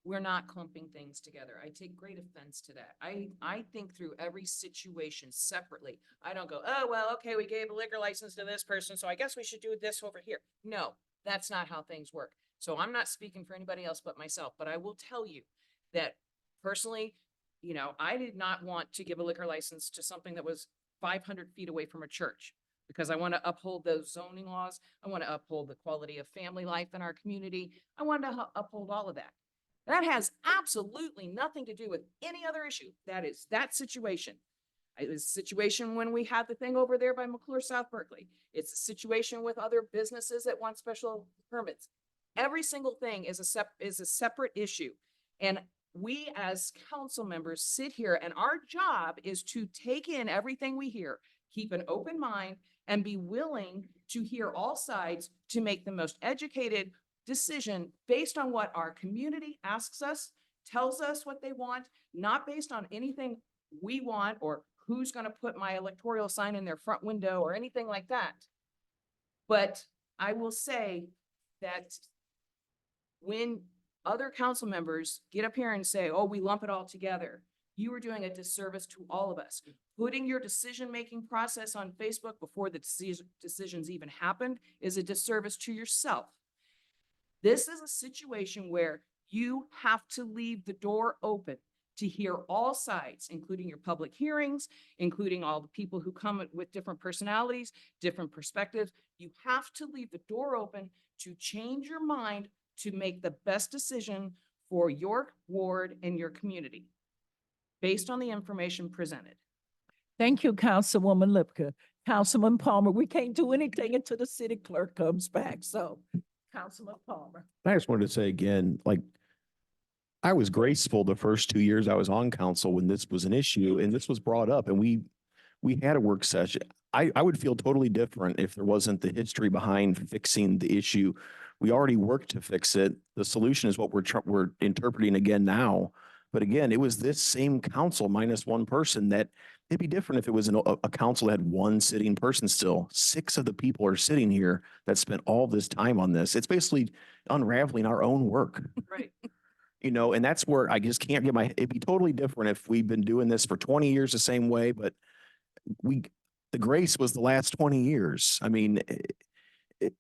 we're not clumping things together. I take great offense to that. I think through every situation separately. I don't go, oh, well, okay, we gave a liquor license to this person, so I guess we should do this over here. No, that's not how things work. So I'm not speaking for anybody else but myself, but I will tell you that personally, I did not want to give a liquor license to something that was 500 feet away from a church, because I want to uphold those zoning laws. I want to uphold the quality of family life in our community. I want to uphold all of that. That has absolutely nothing to do with any other issue. That is that situation. It was a situation when we had the thing over there by McClure, South Berkeley. It's a situation with other businesses that want special permits. Every single thing is a separate issue. And we as council members sit here, and our job is to take in everything we hear, keep an open mind, and be willing to hear all sides to make the most educated decision based on what our community asks us, tells us what they want, not based on anything we want or who's going to put my electoral sign in their front window or anything like that. But I will say that when other council members get up here and say, oh, we lump it all together, you are doing a disservice to all of us. Putting your decision-making process on Facebook before the decisions even happened is a disservice to yourself. This is a situation where you have to leave the door open to hear all sides, including your public hearings, including all the people who come with different personalities, different perspectives. You have to leave the door open to change your mind to make the best decision for your ward and your community based on the information presented. Thank you, Councilwoman Lipka. Councilman Palmer, we can't do anything until the city clerk comes back, so Councilman Palmer. I just wanted to say again, like, I was graceful the first 2 years I was on council when this was an issue and this was brought up, and we had a work session. I would feel totally different if there wasn't the history behind fixing the issue. We already worked to fix it. The solution is what we're interpreting again now. But again, it was this same council minus one person. That it'd be different if it was a council that had one sitting person still. 6 of the people are sitting here that spent all this time on this. It's basically unraveling our own work. Right. And that's where I just can't get it'd be totally different if we've been doing this for 20 years the same way, but the grace was the last 20 years. I mean,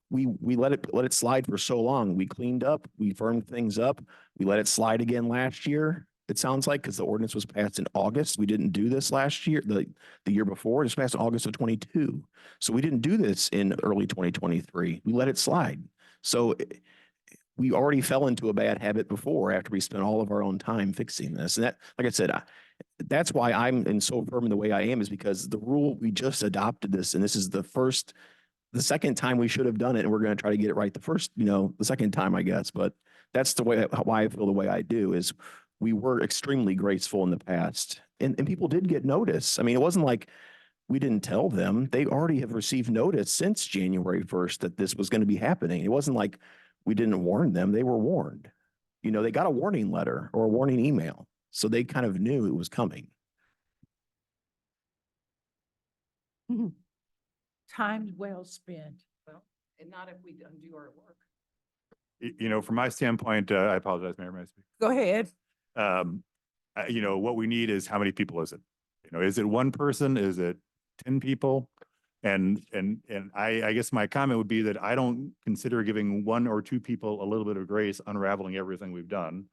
we let it slide for so long. We cleaned up, we firmed things up, we let it slide again last year. it sounds like, because the ordinance was passed in August. We didn't do this last year, the year before. It was passed in August of 22. So we didn't do this in early 2023. We let it slide. So we already fell into a bad habit before after we spent all of our own time fixing this. And that, like I said, that's why I'm so firm in the way I am, is because the rule, we just adopted this, and this is the second time we should have done it, and we're going to try to get it right the second time, I guess. But that's the way, why I feel the way I do, is we were extremely graceful in the past, and people did get notice. I mean, it wasn't like we didn't tell them. They already have received notice since January 1st that this was going to be happening. It wasn't like we didn't warn them. They were warned. They got a warning letter or a warning email. So they kind of knew it was coming. Time well spent. Well, and not if we undo our work. From my standpoint, I apologize, Mayor, may I speak? Go ahead. What we need is, how many people is it? Is it one person? Is it 10 people? And I guess my comment would be that I don't consider giving one or two people a little bit of grace unraveling everything we've done.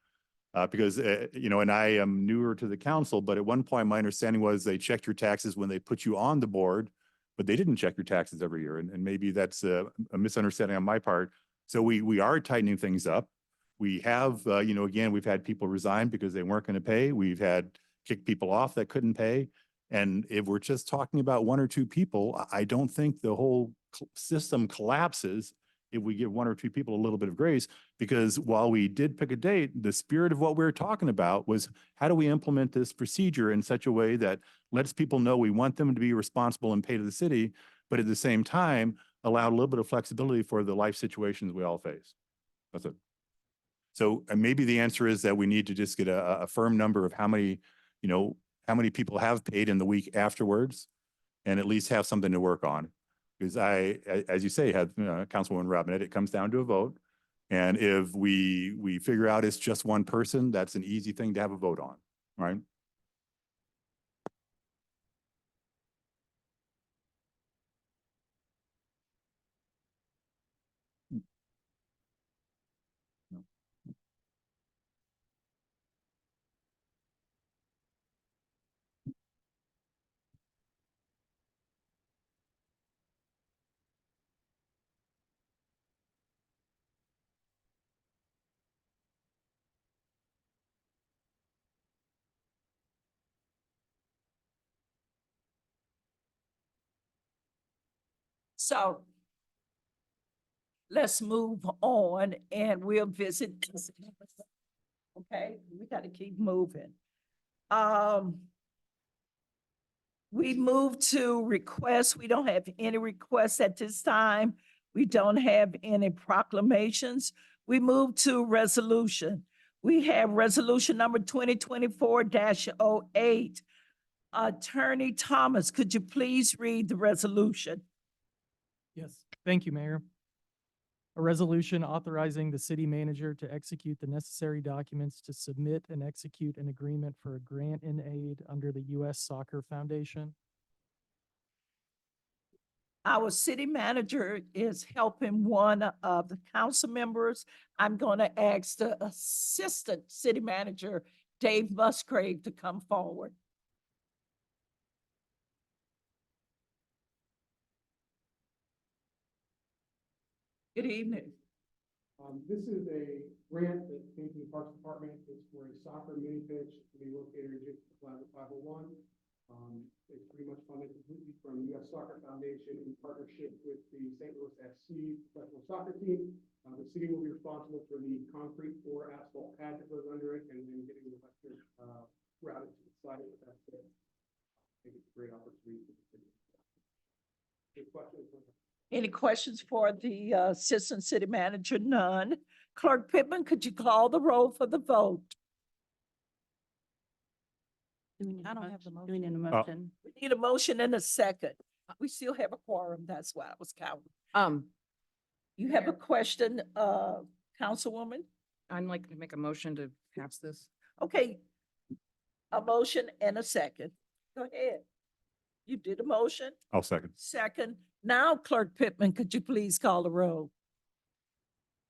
Because, and I am newer to the council, but at one point, my understanding was they checked your taxes when they put you on the board, but they didn't check your taxes every year. And maybe that's a misunderstanding on my part. So we are tightening things up. We have, again, we've had people resign because they weren't going to pay. We've had kicked people off that couldn't pay. And if we're just talking about one or two people, I don't think the whole system collapses if we give one or two people a little bit of grace, because while we did pick a date, the spirit of what we were talking about was, how do we implement this procedure in such a way that lets people know we want them to be responsible and pay to the city, but at the same time, allow a little bit of flexibility for the life situations we all face. That's it. So maybe the answer is that we need to just get a firm number of how many people have paid in the week afterwards, and at least have something to work on. Because as you say, Councilwoman Robinette, it comes down to a vote. And if we figure out it's just one person, that's an easy thing to have a vote on, right? So let's move on and we'll visit. Okay, we got to keep moving. We move to requests. We don't have any requests at this time. We don't have any proclamations. We move to resolution. We have resolution number 2024-08. Attorney Thomas, could you please read the resolution? Yes, thank you, Mayor. A resolution authorizing the city manager to execute the necessary documents to submit and execute an agreement for a grant in aid under the U.S. Soccer Foundation. Our city manager is helping one of the council members. I'm going to ask the assistant city manager, Dave Musgrave, to come forward. Good evening. This is a grant that came from the Parks Department. It's for a soccer mini pitch to be located in Jacob Plaza 501. It's pretty much funded completely from the U.S. Soccer Foundation in partnership with the St. Louis FC professional soccer team. The city will be responsible for the concrete or asphalt pad that goes under it, and then getting the electric routed to the site. That's it. I think it's a great opportunity for the city. Any questions? Any questions for the assistant city manager? None. Clerk Pittman, could you call the roll for the vote? I don't have the motion. We need a motion. We need a motion and a second. We still have a quorum. That's why I was counting. You have a question, Councilwoman? I'd like to make a motion to pass this. Okay. A motion and a second. Go ahead. You did a motion? I'll second. Second. Now, Clerk Pittman, could you please call the roll?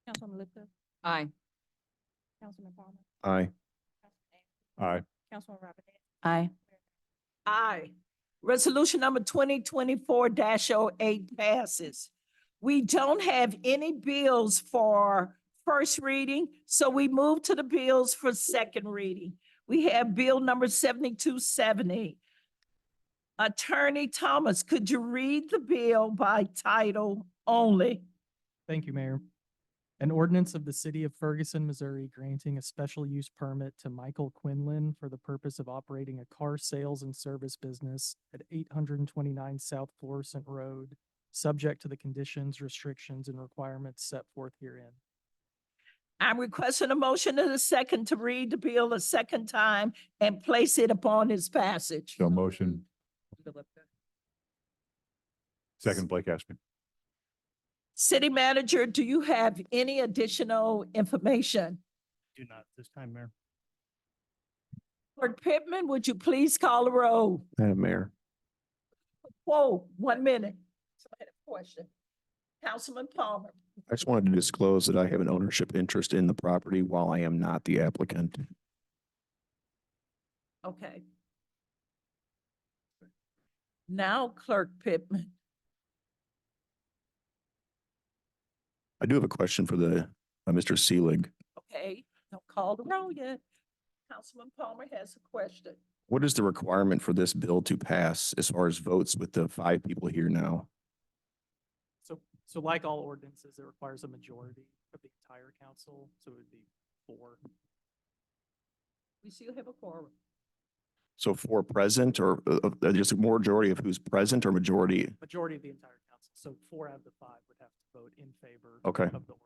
Councilwoman Lipka, Aye. Councilman Palmer, Aye. Aye. Councilwoman Robert Davis. Aye. Aye. Resolution number 2024-08 passes. We don't have any bills for first reading, so we move to the bills for second reading. We have bill number 7270. Attorney Thomas, could you read the bill by title only? Thank you, Mayor. An ordinance of the city of Ferguson, Missouri, granting a special use permit to Michael Quinlan for the purpose of operating a car sales and service business at 829 South Florissant Road, subject to the conditions, restrictions, and requirements set forth herein. I'm requesting a motion and a second to read the bill a second time and place it upon its passage. So motion. Second, Blake Ashby. City manager, do you have any additional information? Do not this time, Mayor. Clerk Pittman, would you please call the roll? Madam Mayor, Whoa, 1 minute. Somebody had a question. Councilman Palmer. I just wanted to disclose that I have an ownership interest in the property while I am not the applicant. Okay. Now Clerk Pittman. I do have a question for Mr. Seelig. Okay, don't call the roll yet. Councilman Palmer has a question. What is the requirement for this bill to pass as far as votes with the 5 people here now? So like all ordinances, it requires a majority of the entire council, so it would be 4. We still have a quorum. So 4 present or just a majority of who's present or majority? Majority of the entire council, so 4 out of the 5 would have to vote in favor Okay. of the ordinance.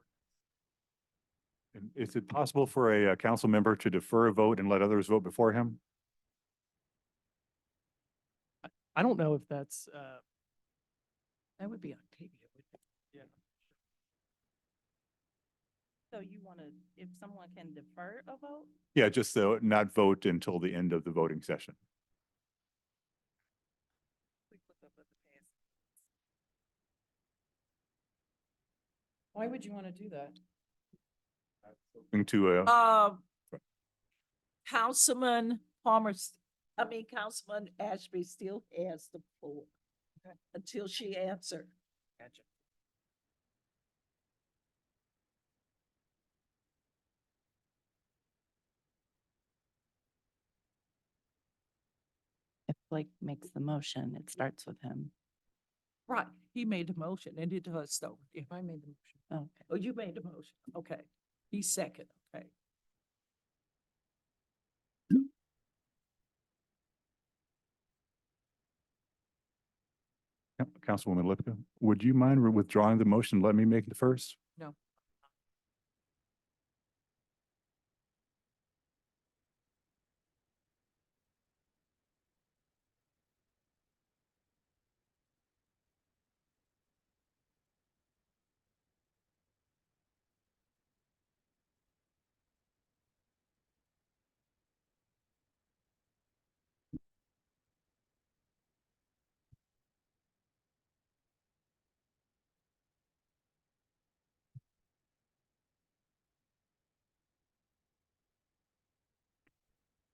And is it possible for a council member to defer a vote and let others vote before him? I don't know if that's, That would be Octavia. yeah. So you want to, if someone can defer a vote? Yeah, just not vote until the end of the voting session. Why would you want to do that? Into Councilman Palmer, Councilman Ashby still has the floor until she answered. Gotcha. If Blake makes the motion, it starts with him. Right, he made the motion and it does so. If I made the motion. Okay. Oh, you made the motion, okay. He's second, okay. Councilwoman Lipka, would you mind withdrawing the motion? Let me make it first. No.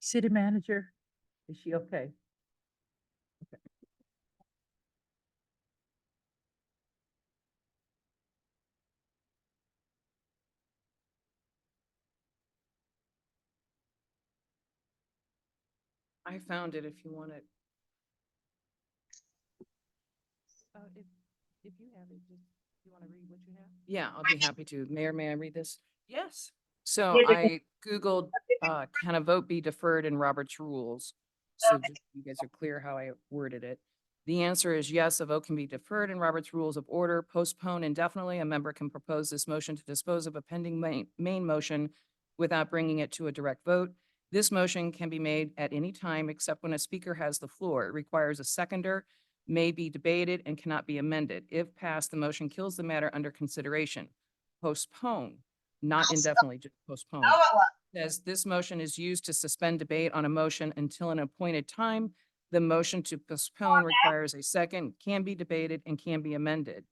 City manager, is she okay? I found it if you want it. If you have it, just, you want to read what you have? Yeah, I'll be happy to. Mayor, may I read this? Yes. So I Googled, can a vote be deferred in Robert's rules? So just so you guys are clear how I worded it. The answer is yes, a vote can be deferred in Robert's Rules of Order, postponed indefinitely. A member can propose this motion to dispose of a pending main motion without bringing it to a direct vote. This motion can be made at any time except when a speaker has the floor. It requires a seconder, may be debated, and cannot be amended. If passed, the motion kills the matter under consideration. Postpone, not indefinitely, just postpone. Says this motion is used to suspend debate on a motion until an appointed time. The motion to postpone requires a second, can be debated, and can be amended.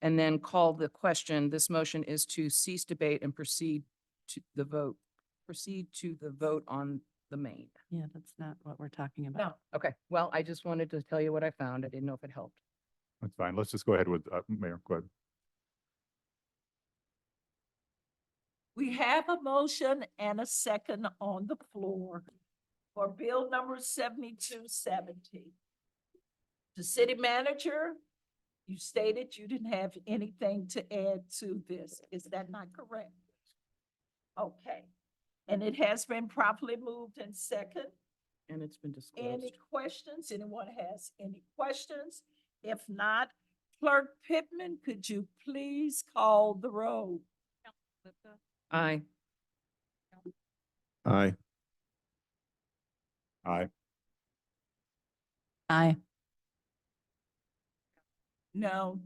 And then call the question, this motion is to cease debate and proceed to the vote. Proceed to the vote on the main. Yeah, that's not what we're talking about. No, okay. Well, I just wanted to tell you what I found. I didn't know if it helped. That's fine. Let's just go ahead with, Mayor, go ahead. We have a motion and a second on the floor for bill number 7270. The city manager, you stated you didn't have anything to add to this. Is that not correct? Okay. And it has been properly moved and second. And it's been Any disclosed. questions? Anyone has any questions? If not, Clerk Pittman, could you please call the roll? Aye. Aye. Aye. Aye. No.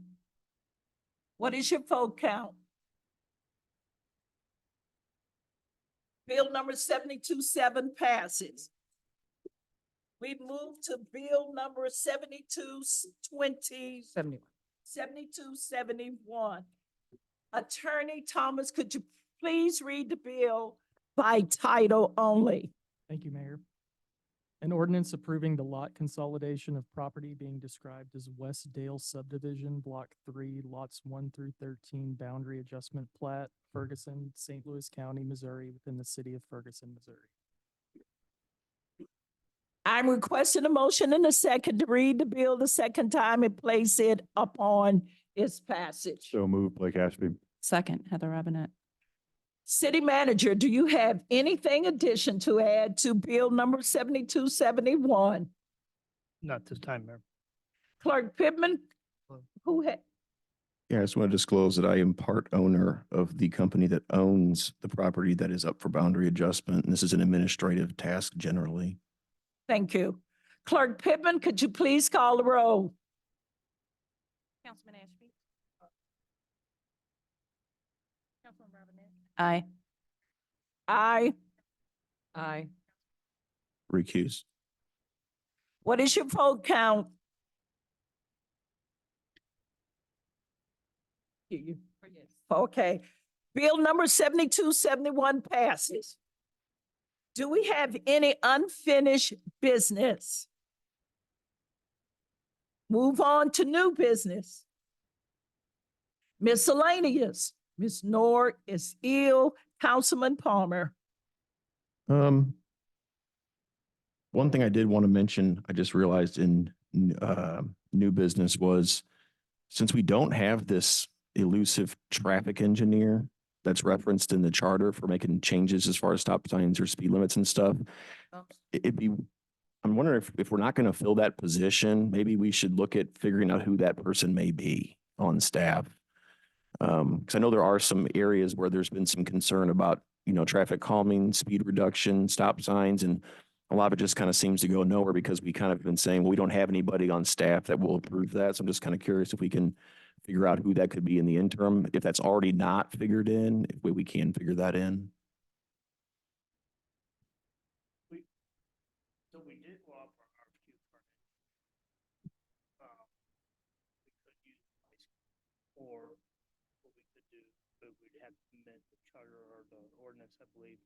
What is your vote count? Bill number 727 passes. We move to bill number 7220. 71. 7271. Attorney Thomas, could you please read the bill by title only? Thank you, Mayor. An ordinance approving the lot consolidation of property being described as West Dale subdivision, Block 3, lots 1 through 13, boundary adjustment plat, Ferguson, St. Louis County, Missouri, within the city of Ferguson, Missouri. I'm requesting a motion and a second to read the bill the second time and place it upon its passage. So move, Blake Ashby. Second, Heather Robinette. City manager, do you have anything addition to add to bill number 7271? Not this time, Mayor. Clerk Pittman, who had, Yeah, I just want to disclose that I am part owner of the company that owns the property that is up for boundary adjustment. And this is an administrative task generally. thank you. Clerk Pittman, could you please call the roll? Councilman Ashby. Councilman Robinette. Aye. Aye. Aye. Recuse. What is your vote count? Okay. Bill number 7271 passes. Do we have any unfinished business? Move on to new business. Miscellaneous. Ms. Nord is ill. Councilman Palmer. One thing I did want to mention, I just realized in new business was, since we don't have this elusive traffic engineer that's referenced in the charter for making changes as far as stop signs or speed limits and stuff, I'm wondering if we're not going to fill that position, maybe we should look at figuring out who that person may be on staff. Because I know there are some areas where there's been some concern about, traffic calming, speed reduction, stop signs, and a lot of it just kind of seems to go nowhere because we kind of been saying, well, we don't have anybody on staff that will approve that. So I'm just kind of curious if we can figure out who that could be in the interim. If that's already not figured in, if we can figure that in. So we did go out for an RFQ permit. We could use high school, or what we could do, but we'd have to amend the charter or the ordinance, I believe,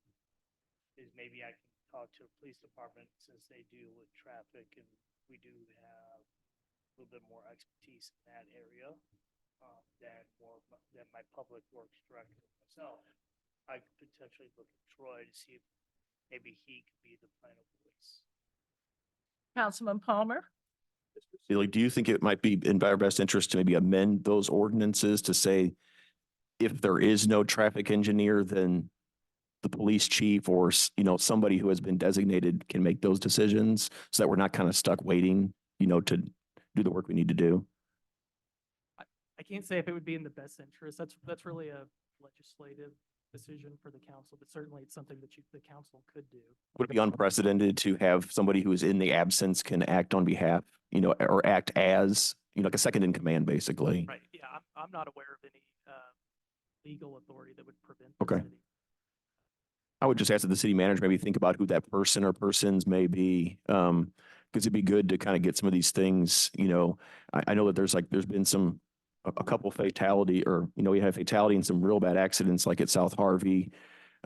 is maybe I can talk to the police department since they deal with traffic and we do have a little bit more expertise in that area than my public works director myself. I could potentially look at Troy to see if maybe he could be the final voice. Councilman Palmer. Like, do you think it might be in our best interest to maybe amend those ordinances to say, if there is no traffic engineer, then the police chief or, somebody who has been designated can make those decisions so that we're not kind of stuck waiting, to do the work we need to do? I can't say if it would be in the best interest. That's really a legislative decision for the council, but certainly it's something that the council could do. Would it be unprecedented to have somebody who is in the absence can act on behalf, or act as, like a second in command, basically? Right, yeah, I'm not aware of any legal authority that would prevent. Okay. The city. I would just ask that the city manager maybe think about who that person or persons may be. Because it'd be good to kind of get some of these things, I know that there's been a couple fatality, or, we had a fatality and some real bad accidents like at South Harvey,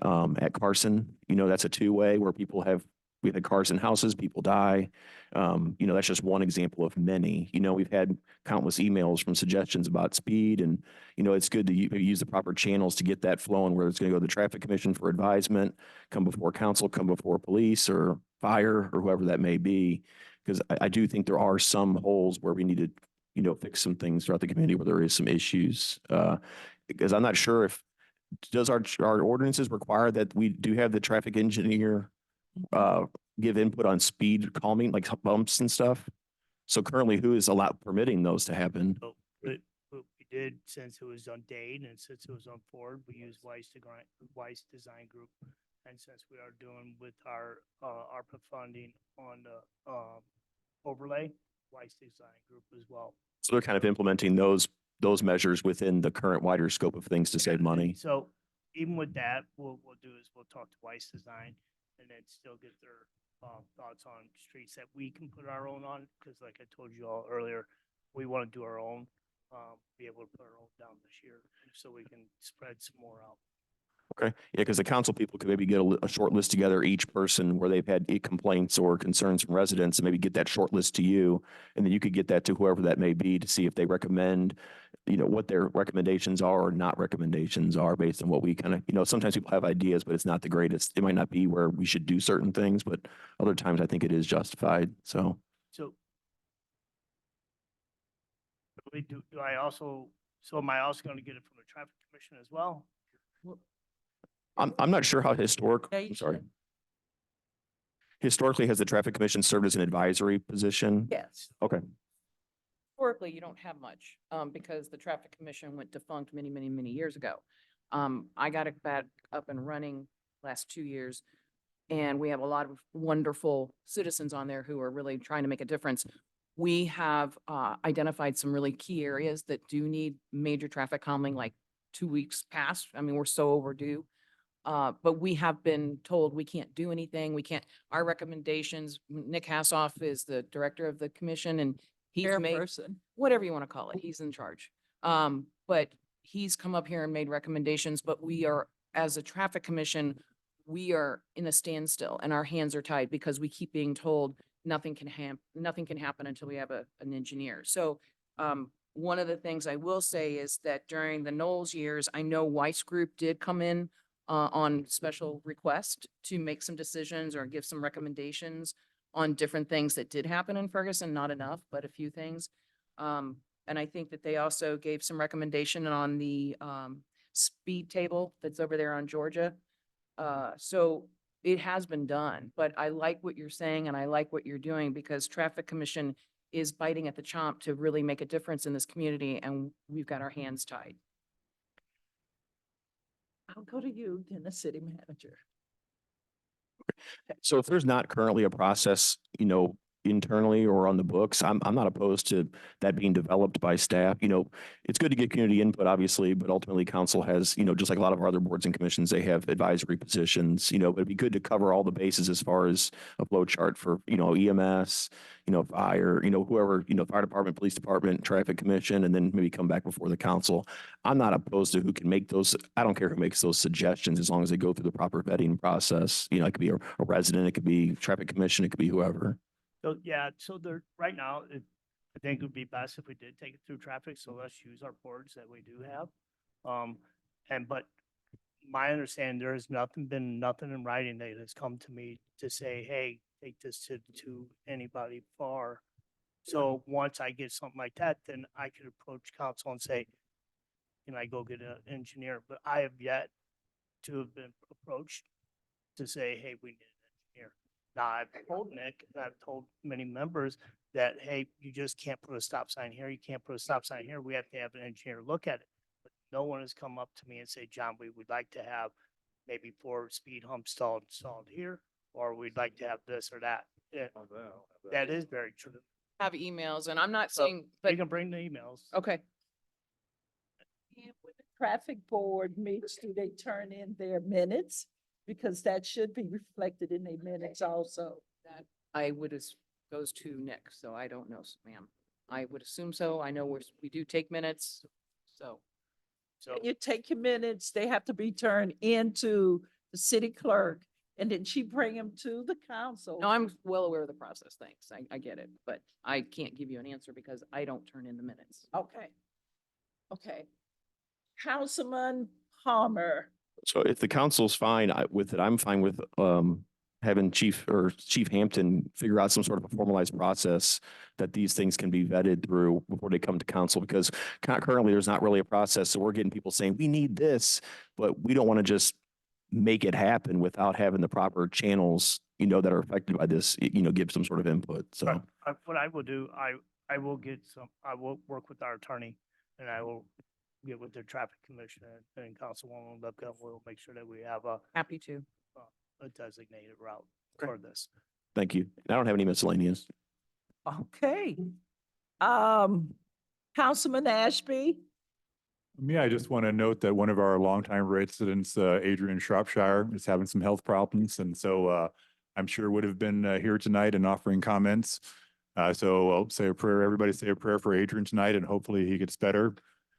at Carson, that's a two-way where people have we've had cars in houses, people die. You know, that's just one example of many. You know, we've had countless emails from suggestions about speed, and, you know, it's good to maybe use the proper channels to get that flowing, where it's going to go to the traffic commission for advisement, come before council, come before police or fire or whoever that may be. Because I do think there are some holes where we need to, you know, fix some things throughout the community where there is some issues. Because I'm not sure if, does our ordinances require that we do have the traffic engineer give input on speed calming, like bumps and stuff? So currently, who is allowed permitting those to happen? So, but we did, since it was on Dade and since it was on Ford, we used Weiss Design Group. And since we are doing with our ARPA funding on the overlay, Weiss Design Group as well. So they're kind of implementing those measures within the current wider scope of things to save money. So even with that, what we'll do is we'll talk to Weiss Design and then still get their thoughts on streets that we can put our own on. Because like I told you all earlier, we want to do our own, be able to put our own down this year so we can spread some more out. Okay, yeah, because the council people could maybe get a short list together, each person where they've had complaints or concerns from residents, and maybe get that short list to you, and then you could get that to whoever that may be to see if they recommend, you know, what their recommendations are or not recommendations are based on what we kind of, you know, sometimes people have ideas, but it's not the greatest. It might not be where we should do certain things, but other times I think it is justified, so. So do I also, so am I also going to get it from the traffic commission as well? I'm not sure how I'm sorry. Historically, has the traffic commission served as an advisory position? Yes. Okay. Historically, you don't have much, because the traffic commission went defunct many, many, many years ago. I got it back up and running last 2 years, and we have a lot of wonderful citizens on there who are really trying to make a difference. We have identified some really key areas that do need major traffic calming, like 2 weeks past. I mean, we're so overdue. But we have been told we can't do anything. We can't, our recommendations, Nick Hassoff is the director of the commission, and he's made, Chairperson. whatever you want to call it, he's in charge. But he's come up here and made recommendations, but we are, as a traffic commission, we are in a standstill and our hands are tied because we keep being told nothing can happen until we have an engineer. So, one of the things I will say is that during the Knowles years, I know Weiss Group did come in on special request to make some decisions or give some recommendations on different things that did happen in Ferguson, not enough, but a few things. And I think that they also gave some recommendation on the speed table that's over there on Georgia. So it has been done, but I like what you're saying and I like what you're doing because Traffic Commission is biting at the chomp to really make a difference in this community, and we've got our hands tied. I'll go to you, then the city manager. So if there's not currently a process, you know, internally or on the books, I'm not opposed to that being developed by staff. You know, it's good to get community input, obviously, but ultimately council has, you know, just like a lot of our other boards and commissions, they have advisory positions, you know, but it'd be good to cover all the bases as far as a flow chart for, you know, EMS, you know, fire, you know, whoever, you know, fire department, police department, traffic commission, and then maybe come back before the council. I'm not opposed to who can make those. I don't care who makes those suggestions as long as they go through the proper vetting process. You know, it could be a resident, it could be traffic commission, it could be whoever. So, yeah, so there, right now, I think it would be best if we did take it through traffic, so let's use our boards that we do have. But my understanding, there has been nothing in writing that has come to me to say, hey, take this to anybody far. So once I get something like that, then I could approach council and say, can I go get an engineer? But I have yet to have been approached to say, hey, we need an engineer. Now, I've told Nick, and I've told many members that, hey, you just can't put a stop sign here. You can't put a stop sign here. We have to have an engineer look at it. But no one has come up to me and say, John, we would like to have maybe 4 speed humps installed here, or we'd like to have this or that. Yeah, that is very true. Have emails, and I'm not So saying, but we can bring the emails. okay. And when the traffic board meets, do they turn in their minutes? Because that should be reflected in their minutes also. That I would, goes to Nick, so I don't know, ma'am. I would assume so. I know we do take minutes, so. So You take your minutes, they have to be turned into the city clerk, and then she bring them to the council. No, I'm well aware of the process. Thanks. I get it, but I can't give you an answer because I don't turn in the minutes. Okay. Okay. Councilman Palmer. So if the council's fine with it, I'm fine with having Chief Hampton figure out some sort of a formalized process that these things can be vetted through before they come to council, because currently there's not really a process. So we're getting people saying, we need this, but we don't want to just make it happen without having the proper channels, that are affected by this, give some sort of input. So What I will do, I will work with our attorney and I will get with the traffic commissioner and Councilwoman Lepka. We'll make sure that we have Happy to. a designated route for this. thank you. I don't have any miscellaneous. Okay. Councilman Ashby. Yeah, I just want to note that one of our longtime residents, Adrian Shropshire, is having some health problems. And so I'm sure would have been here tonight and offering comments. So I'll say a prayer, everybody say a prayer for Adrian tonight, and hopefully he gets better.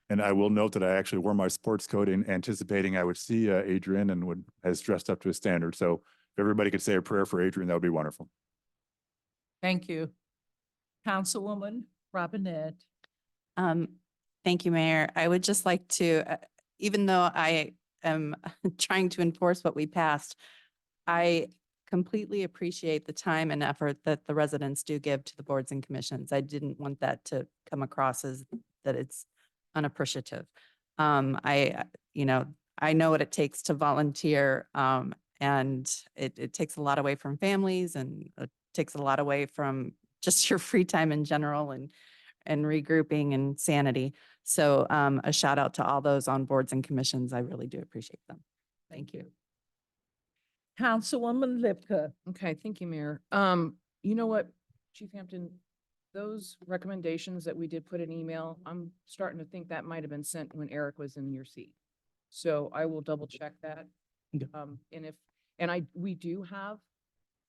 And I will note that I actually wore my sports coat in anticipating I would see Adrian and has dressed up to his standard. So if everybody could say a prayer for Adrian, that would be wonderful. Thank you. Councilwoman Robinette. Thank you, Mayor. I would just like to, even though I am trying to enforce what we passed, I completely appreciate the time and effort that the residents do give to the boards and commissions. I didn't want that to come across as that it's unappreciative. I know what it takes to volunteer, and it takes a lot away from families, and it takes a lot away from just your free time in general, and regrouping and sanity. So a shout out to all those on boards and commissions. I really do appreciate them. Thank you. Councilwoman Lipka. Okay, thank you, Mayor. You know what, Chief Hampton, those recommendations that we did put in email, I'm starting to think that might have been sent when Eric was in your seat. So I will double check that. Okay. We do have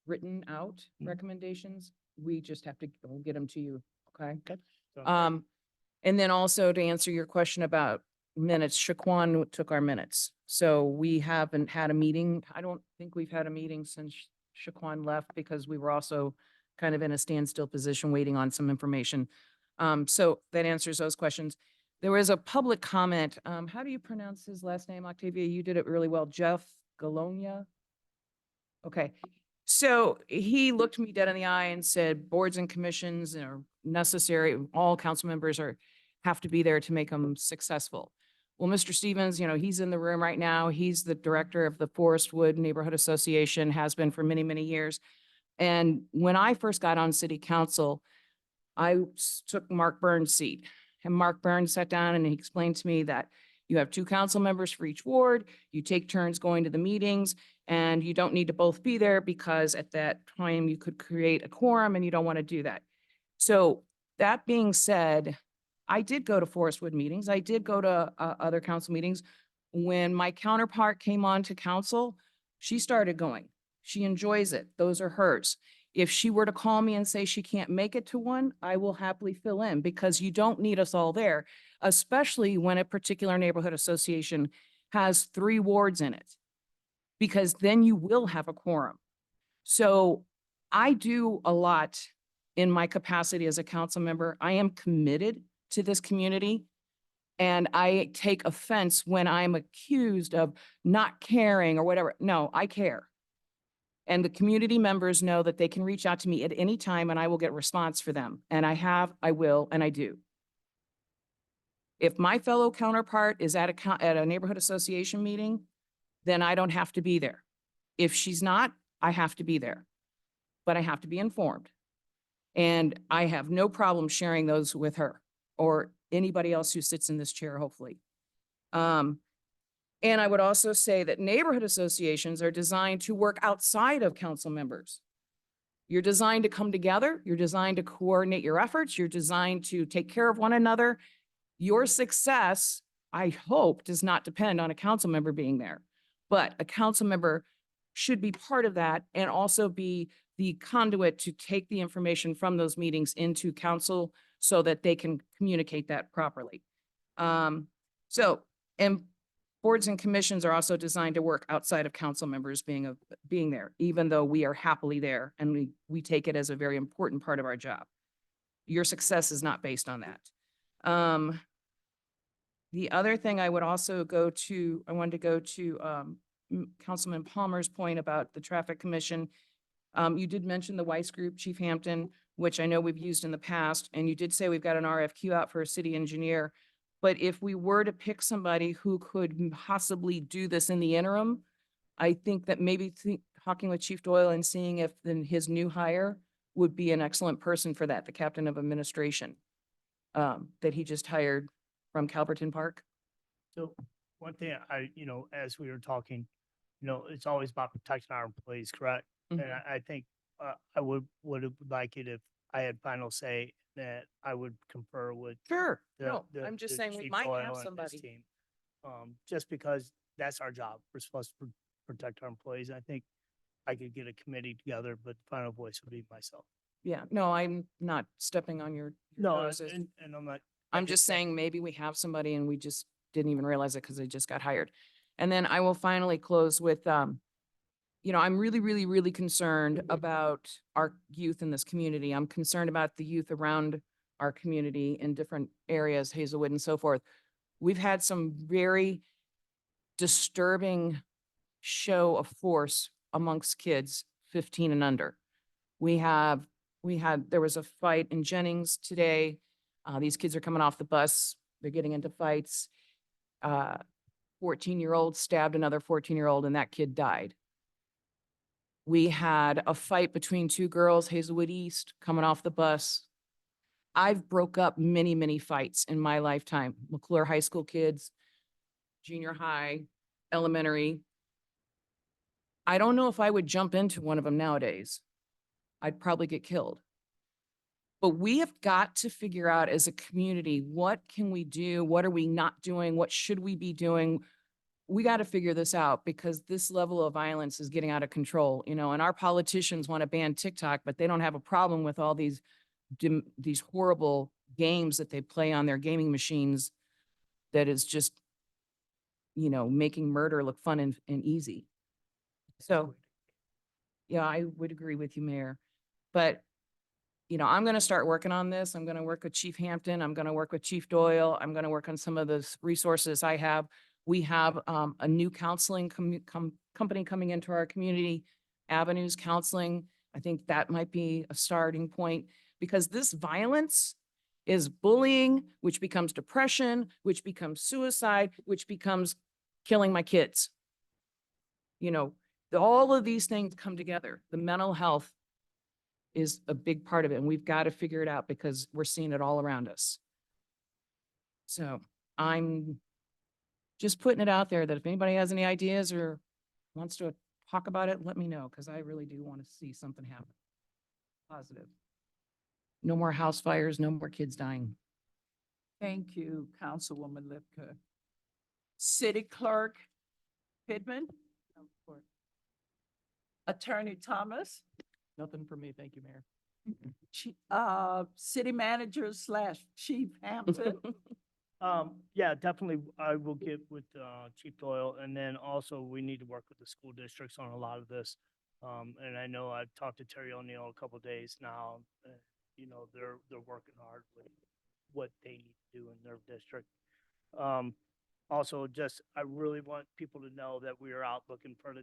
written out recommendations. We just have to, we'll get them to you, okay? Okay. So And then also to answer your question about minutes, Shaquan took our minutes. So we haven't had a meeting. I don't think we've had a meeting since Shaquan left, because we were also kind of in a standstill position waiting on some information. So that answers those questions. There was a public comment. How do you pronounce his last name, Octavia? You did it really well. Jeff Galonia? Okay. So he looked me dead in the eye and said, boards and commissions are necessary. All council members have to be there to make them successful. Well, Mr. Stevens, he's in the room right now. He's the director of the Forest Wood Neighborhood Association, has been for many, many years. And when I first got on city council, I took Mark Burns' seat, and Mark Burns sat down and he explained to me that you have 2 council members for each ward. You take turns going to the meetings, and you don't need to both be there because at that time you could create a quorum, and you don't want to do that. So that being said, I did go to Forest Wood meetings. I did go to other council meetings. When my counterpart came on to council, she started going. She enjoys it. Those are hers. If she were to call me and say she can't make it to one, I will happily fill in, because you don't need us all there, especially when a particular neighborhood association has 3 wards in it, because then you will have a quorum. So I do a lot in my capacity as a council member. I am committed to this community, and I take offense when I'm accused of not caring or whatever. No, I care. And the community members know that they can reach out to me at any time and I will get response for them. And I have, I will, and I do. If my fellow counterpart is at a neighborhood association meeting, then I don't have to be there. If she's not, I have to be there, but I have to be informed. And I have no problem sharing those with her or anybody else who sits in this chair, hopefully. And I would also say that neighborhood associations are designed to work outside of council members. You're designed to come together. You're designed to coordinate your efforts. You're designed to take care of one another. Your success, I hope, does not depend on a council member being there, but a council member should be part of that and also be the conduit to take the information from those meetings into council so that they can communicate that properly. And Boards and commissions are also designed to work outside of council members being there, even though we are happily there and we take it as a very important part of our job. Your success is not based on that. The other thing I would also I wanted to go to Councilman Palmer's point about the traffic commission. You did mention the Weiss Group, Chief Hampton, which I know we've used in the past, and you did say we've got an RFQ out for a city engineer. But if we were to pick somebody who could possibly do this in the interim, I think that maybe talking with Chief Doyle and seeing if then his new hire would be an excellent person for that, the captain of administration that he just hired from Calverton Park. So one thing as we were talking, it's always about protecting our employees, correct? And I think I would like it if I had final say that I would confer with. Sure. the- I'm just the saying we Chief might Doyle have and his somebody. team. Just because that's our job. We're supposed to protect our employees. I think I could get a committee together, but the final voice would be myself. Yeah, no, I'm not stepping on your No, toes. and I'm not. I'm just saying maybe we have somebody and we just didn't even realize it because they just got hired. And then I will finally close with, I'm really, really, really concerned about our youth in this community. I'm concerned about the youth around our community in different areas, Hazelwood and so forth. We've had some very disturbing show of force amongst kids 15 and under. There was a fight in Jennings today. These kids are coming off the bus. They're getting into fights. 14-year-old stabbed another 14-year-old and that kid died. We had a fight between two girls, Hazelwood East, coming off the bus. I've broke up many, many fights in my lifetime. McClure High School kids, junior high, elementary. I don't know if I would jump into one of them nowadays. I'd probably get killed. But we have got to figure out as a community, what can we do? What are we not doing? What should we be doing? We got to figure this out because this level of violence is getting out of control, and our politicians want to ban TikTok, but they don't have a problem with all these horrible games that they play on their gaming machines that is just, making murder look fun and easy. So, yeah, I would agree with you, Mayor. But, I'm going to start working on this. I'm going to work with Chief Hampton. I'm going to work with Chief Doyle. I'm going to work on some of the resources I have. We have a new counseling company coming into our community, Avenues Counseling. I think that might be a starting point because this violence is bullying, which becomes depression, which becomes suicide, which becomes killing my kids. All of these things come together. The mental health is a big part of it, and we've got to figure it out because we're seeing it all around us. So I'm just putting it out there that if anybody has any ideas or wants to talk about it, let me know, because I really do want to see something happen. Positive. No more house fires, no more kids dying. Thank you, Councilwoman Lipka. City Clerk Pittman? Attorney Thomas? Nothing for me. Thank you, Mayor. City Manager / Chief Hampton? Yeah, definitely. I will get with Chief Doyle, and then also we need to work with the school districts on a lot of this. And I know I've talked to Terry O'Neill a couple of days now. They're working hard with what they need to do in their district. Also, I really want people to know that we are out looking for the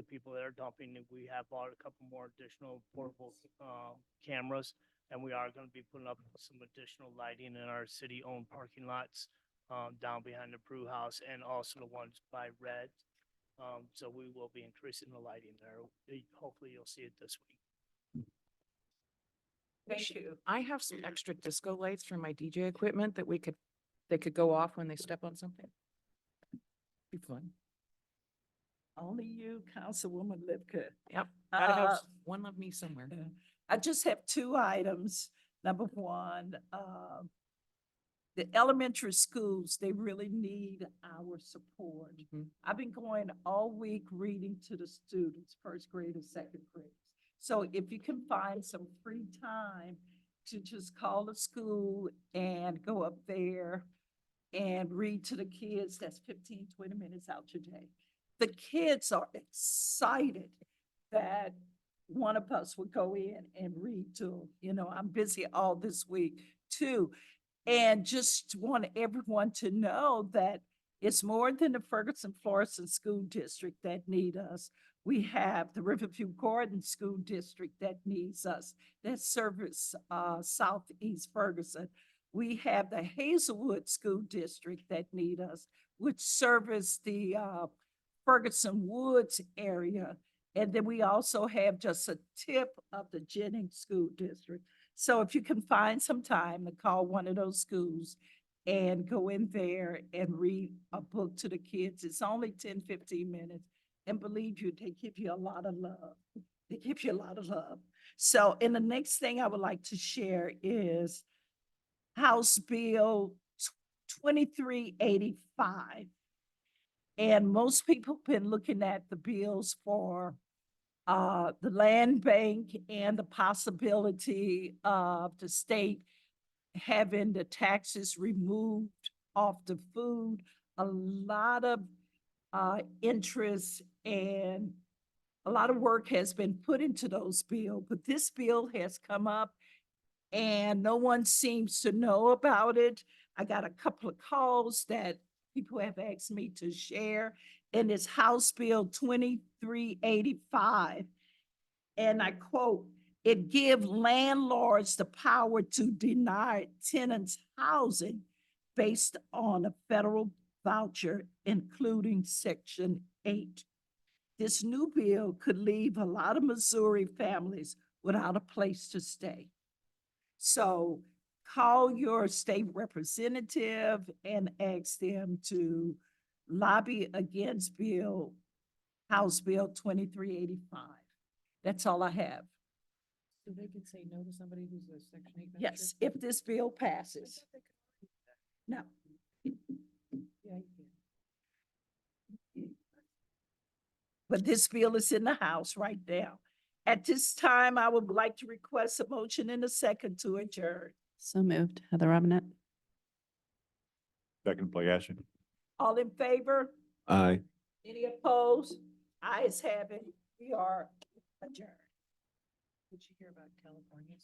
people that are dumping. And we have bought a couple more additional portable cameras, and we are going to be putting up some additional lighting in our city-owned parking lots down behind the brew house and also the ones by Red. So we will be increasing the lighting there. Hopefully you'll see it this week. Thank you. I have some extra disco lights for my DJ equipment that they could go off when they step on something. Be fun. Only you, Councilwoman Lipka. Yep. Gotta have one of me somewhere. I just have two items. Number one, the elementary schools, they really need our support. I've been going all week reading to the students, first grade and second grade. So if you can find some free time to just call the school and go up there and read to the kids. That's 15, 20 minutes out your day. The kids are excited that one of us would go in and read to them. You know, I'm busy all this week too. And just want everyone to know that it's more than the Ferguson Florissant School District that need us. We have the Riverview Gordon School District that needs us, that service Southeast Ferguson. We have the Hazelwood School District that need us, which service the Ferguson Woods area. And then we also have just a tip of the Jennings School District. So if you can find some time to call one of those schools and go in there and read a book to the kids, it's only 10, 15 minutes. And believe you, they give you a lot of love. They give you a lot of love. So, and the next thing I would like to share is House Bill 2385. And most people have been looking at the bills for the land bank and the possibility of the state having the taxes removed off the food. A lot of interest and a lot of work has been put into those bills, but this bill has come up and no one seems to know about it. I got a couple of calls that people have asked me to share, and it's House Bill 2385. And I quote, "It gives landlords the power to deny tenants housing based on a federal voucher, including Section 8. This new bill could leave a lot of Missouri families without a place to stay." So call your state representative and ask them to lobby against House Bill 2385. That's all I have. So they could say no to somebody who's a Section 8 voucher? Yes, if this bill passes. No. Yeah, you can. But this bill is in the House right now. At this time, I would like to request a motion in a second to adjourn. So moved. Heather Robinette. Second, Playashin. All in favor? Aye. Any opposed? Ayes have it. We are adjourned. Did you hear about California?